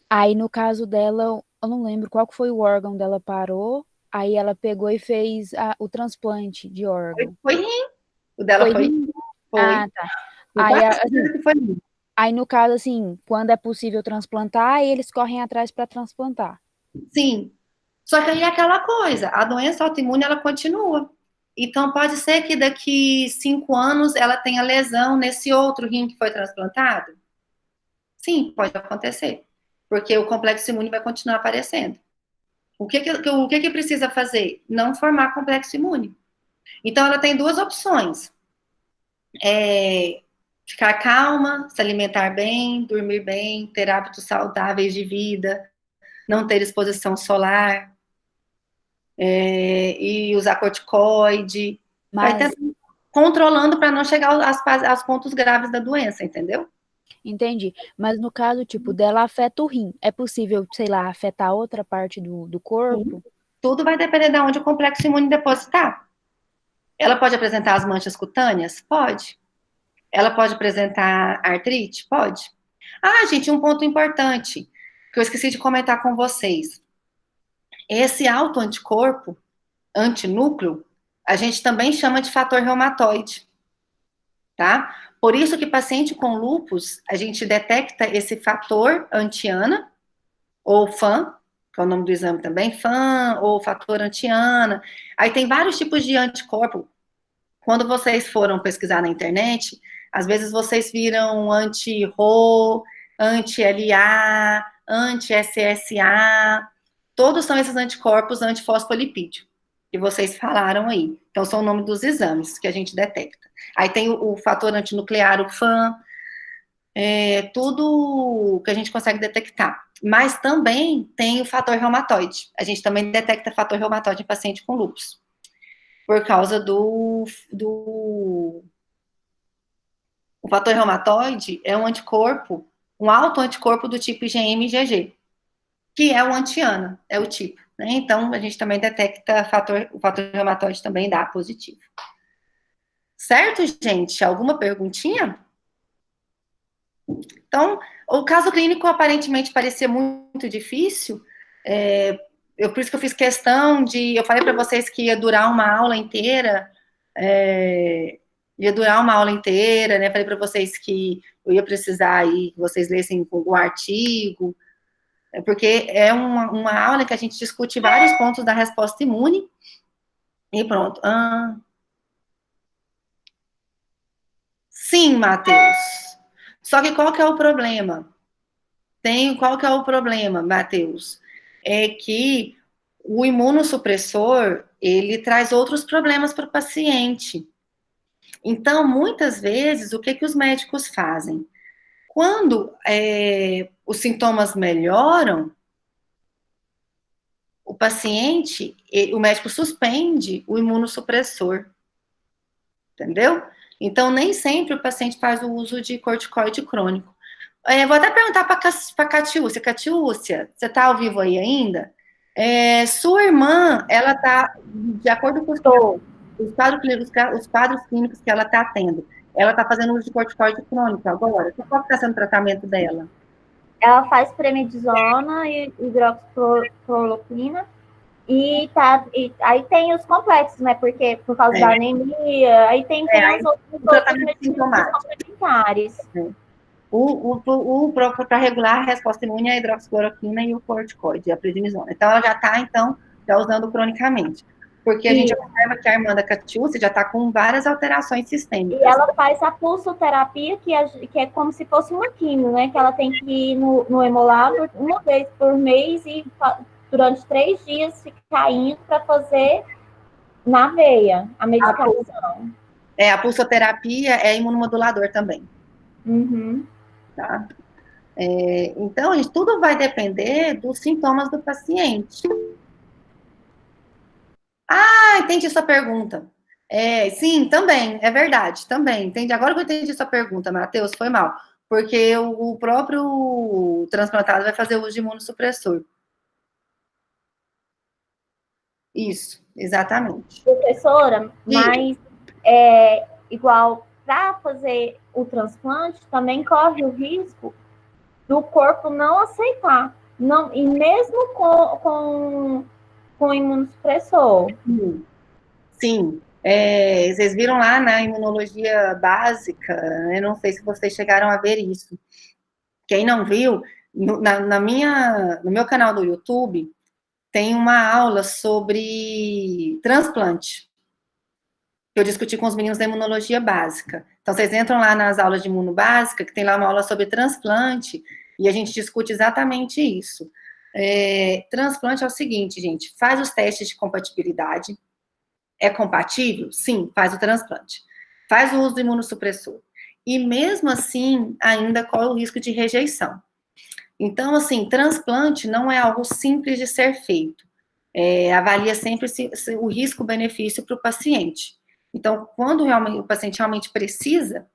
Aí, no caso dela, eu não lembro qual que foi o órgão dela parou, aí ela pegou e fez o transplante de órgão. Foi rim. O dela foi rim. Tá. Aí, no caso, assim, quando é possível transplantar, eles correm atrás para transplantar. Sim. Só que aí é aquela coisa, a doença autoimune, ela continua. Então, pode ser que daqui 5 anos ela tenha lesão nesse outro rim que foi transplantado? Sim, pode acontecer. Porque o complexo imune vai continuar aparecendo. O que precisa fazer? Não formar complexo imune. Então, ela tem 2 opções. Ficar calma, se alimentar bem, dormir bem, ter hábitos saudáveis de vida, não ter exposição solar, e usar corticoide. Vai controlando para não chegar aos pontos graves da doença, entendeu? Entendi. Mas no caso, tipo, dela afeta o rim. É possível, sei lá, afetar outra parte do corpo? Sim. Tudo vai depender de onde o complexo imune depositar. Ela pode apresentar as manchas cutâneas? Pode. Ela pode apresentar artrite? Pode. Ah, gente, um ponto importante que eu esqueci de comentar com vocês. Esse autoanticorpo, antinúcleo, a gente também chama de fator reumatoide, tá? Por isso que paciente com lúpus, a gente detecta esse fator anti-ANA, ou FAN, que é o nome do exame também, FAN, ou fator anti-ANA. Aí tem vários tipos de anticorpo. Quando vocês foram pesquisar na internet, às vezes vocês viram anti-RO, anti-LA, anti-SSA, todos são esses anticorpos antifosfolipídio que vocês falaram aí. Então, são o nome dos exames que a gente detecta. Aí tem o fator antinuclear, o FAN, tudo que a gente consegue detectar. Mas também tem o fator reumatoide. A gente também detecta fator reumatoide em paciente com lúpus. Por causa o fator reumatoide é um anticorpo, um autoanticorpo do tipo IgM-IgG, que é o anti-ANA, é o tipo, né? Então, a gente também detecta o fator reumatoide também dá positivo. Certo, gente? Alguma perguntinha? Então, o caso clínico aparentemente parecia muito difícil, por isso que eu fiz questão eu falei para vocês que ia durar uma aula inteira, né? Falei para vocês que eu ia precisar aí que vocês lessem o artigo, porque é uma aula que a gente discute vários pontos da resposta imune, e pronto. Sim, Matheus. Só que qual que é o problema? Qual que é o problema, Matheus? É que o imunossupressor, ele traz outros problemas para o paciente. Então, muitas vezes, o que os médicos fazem? Quando os sintomas melhoram, o paciente, o médico suspende o imunossupressor, entendeu? Então, nem sempre o paciente faz o uso de corticoide crônico. Vou até perguntar para a Catiúcia. Catiúcia, você está ao vivo aí ainda? Sua irmã, ela está, de acordo com os quadros clínicos que ela está tendo, ela está fazendo uso de corticoide crônico agora? Qual está sendo o tratamento dela? Ela faz prednisona e hidroxicloroquina e aí tem os complexos, né? Porque por causa da anemia, aí tem os outros medicamentos complementares. Para regular a resposta imune, a hidroxicloroquina e o corticoide, a prednisona. Então, ela já está, já usando cronicamente. Porque a gente observa que a irmã da Catiúcia já está com várias alterações sistêmicas. E ela faz a pulsoterapia, que é como se fosse uma quimio, né? Que ela tem que ir no hemolabor uma vez por mês e durante 3 dias ficar indo para fazer na veia a medicação. A pulsoterapia é imunomodulador também. Uhum. Tá? Então, tudo vai depender dos sintomas do paciente. Entendi sua pergunta. Sim, também, é verdade, também. Entendi. Agora que eu entendi sua pergunta, Matheus, foi mal. Porque o próprio transplantado vai fazer uso de imunossupressor. Isso, exatamente. Professora, mas igual para fazer o transplante, também corre o risco do corpo não aceitar. Não, e mesmo com imunossupressor. Sim. Vocês viram lá na imunologia básica, eu não sei se vocês chegaram a ver isso. Quem não viu, no meu canal do YouTube, tem uma aula sobre transplante. Eu discuti com os meninos da imunologia básica. Então, vocês entram lá nas aulas de imuno básica, que tem lá uma aula sobre transplante, e a gente discute exatamente isso. Transplante é o seguinte, gente, faz os testes de compatibilidade. É compatível? Sim, faz o transplante. Faz o uso do imunossupressor. E mesmo assim, ainda corre o risco de rejeição. Então, assim, transplante não é algo simples de ser feito. Avalia sempre o risco-benefício para o paciente. Então, quando o paciente realmente precisa,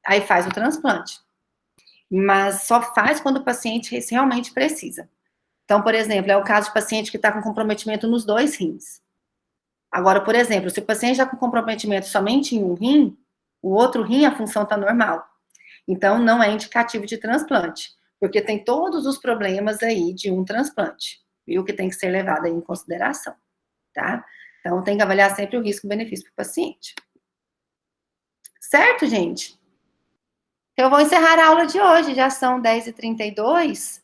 aí faz o transplante. Mas só faz quando o paciente realmente precisa. Então, por exemplo, é o caso de paciente que está com comprometimento nos 2 rins. Agora, por exemplo, se o paciente está com comprometimento somente em um rim, o outro rim, a função está normal. Então, não é indicativo de transplante, porque tem todos os problemas aí de um transplante, viu? Que tem que ser levado aí em consideração, tá? Então, tem que avaliar sempre o risco-benefício para o paciente. Certo, gente? Eu vou encerrar a aula de hoje, já são 10h32.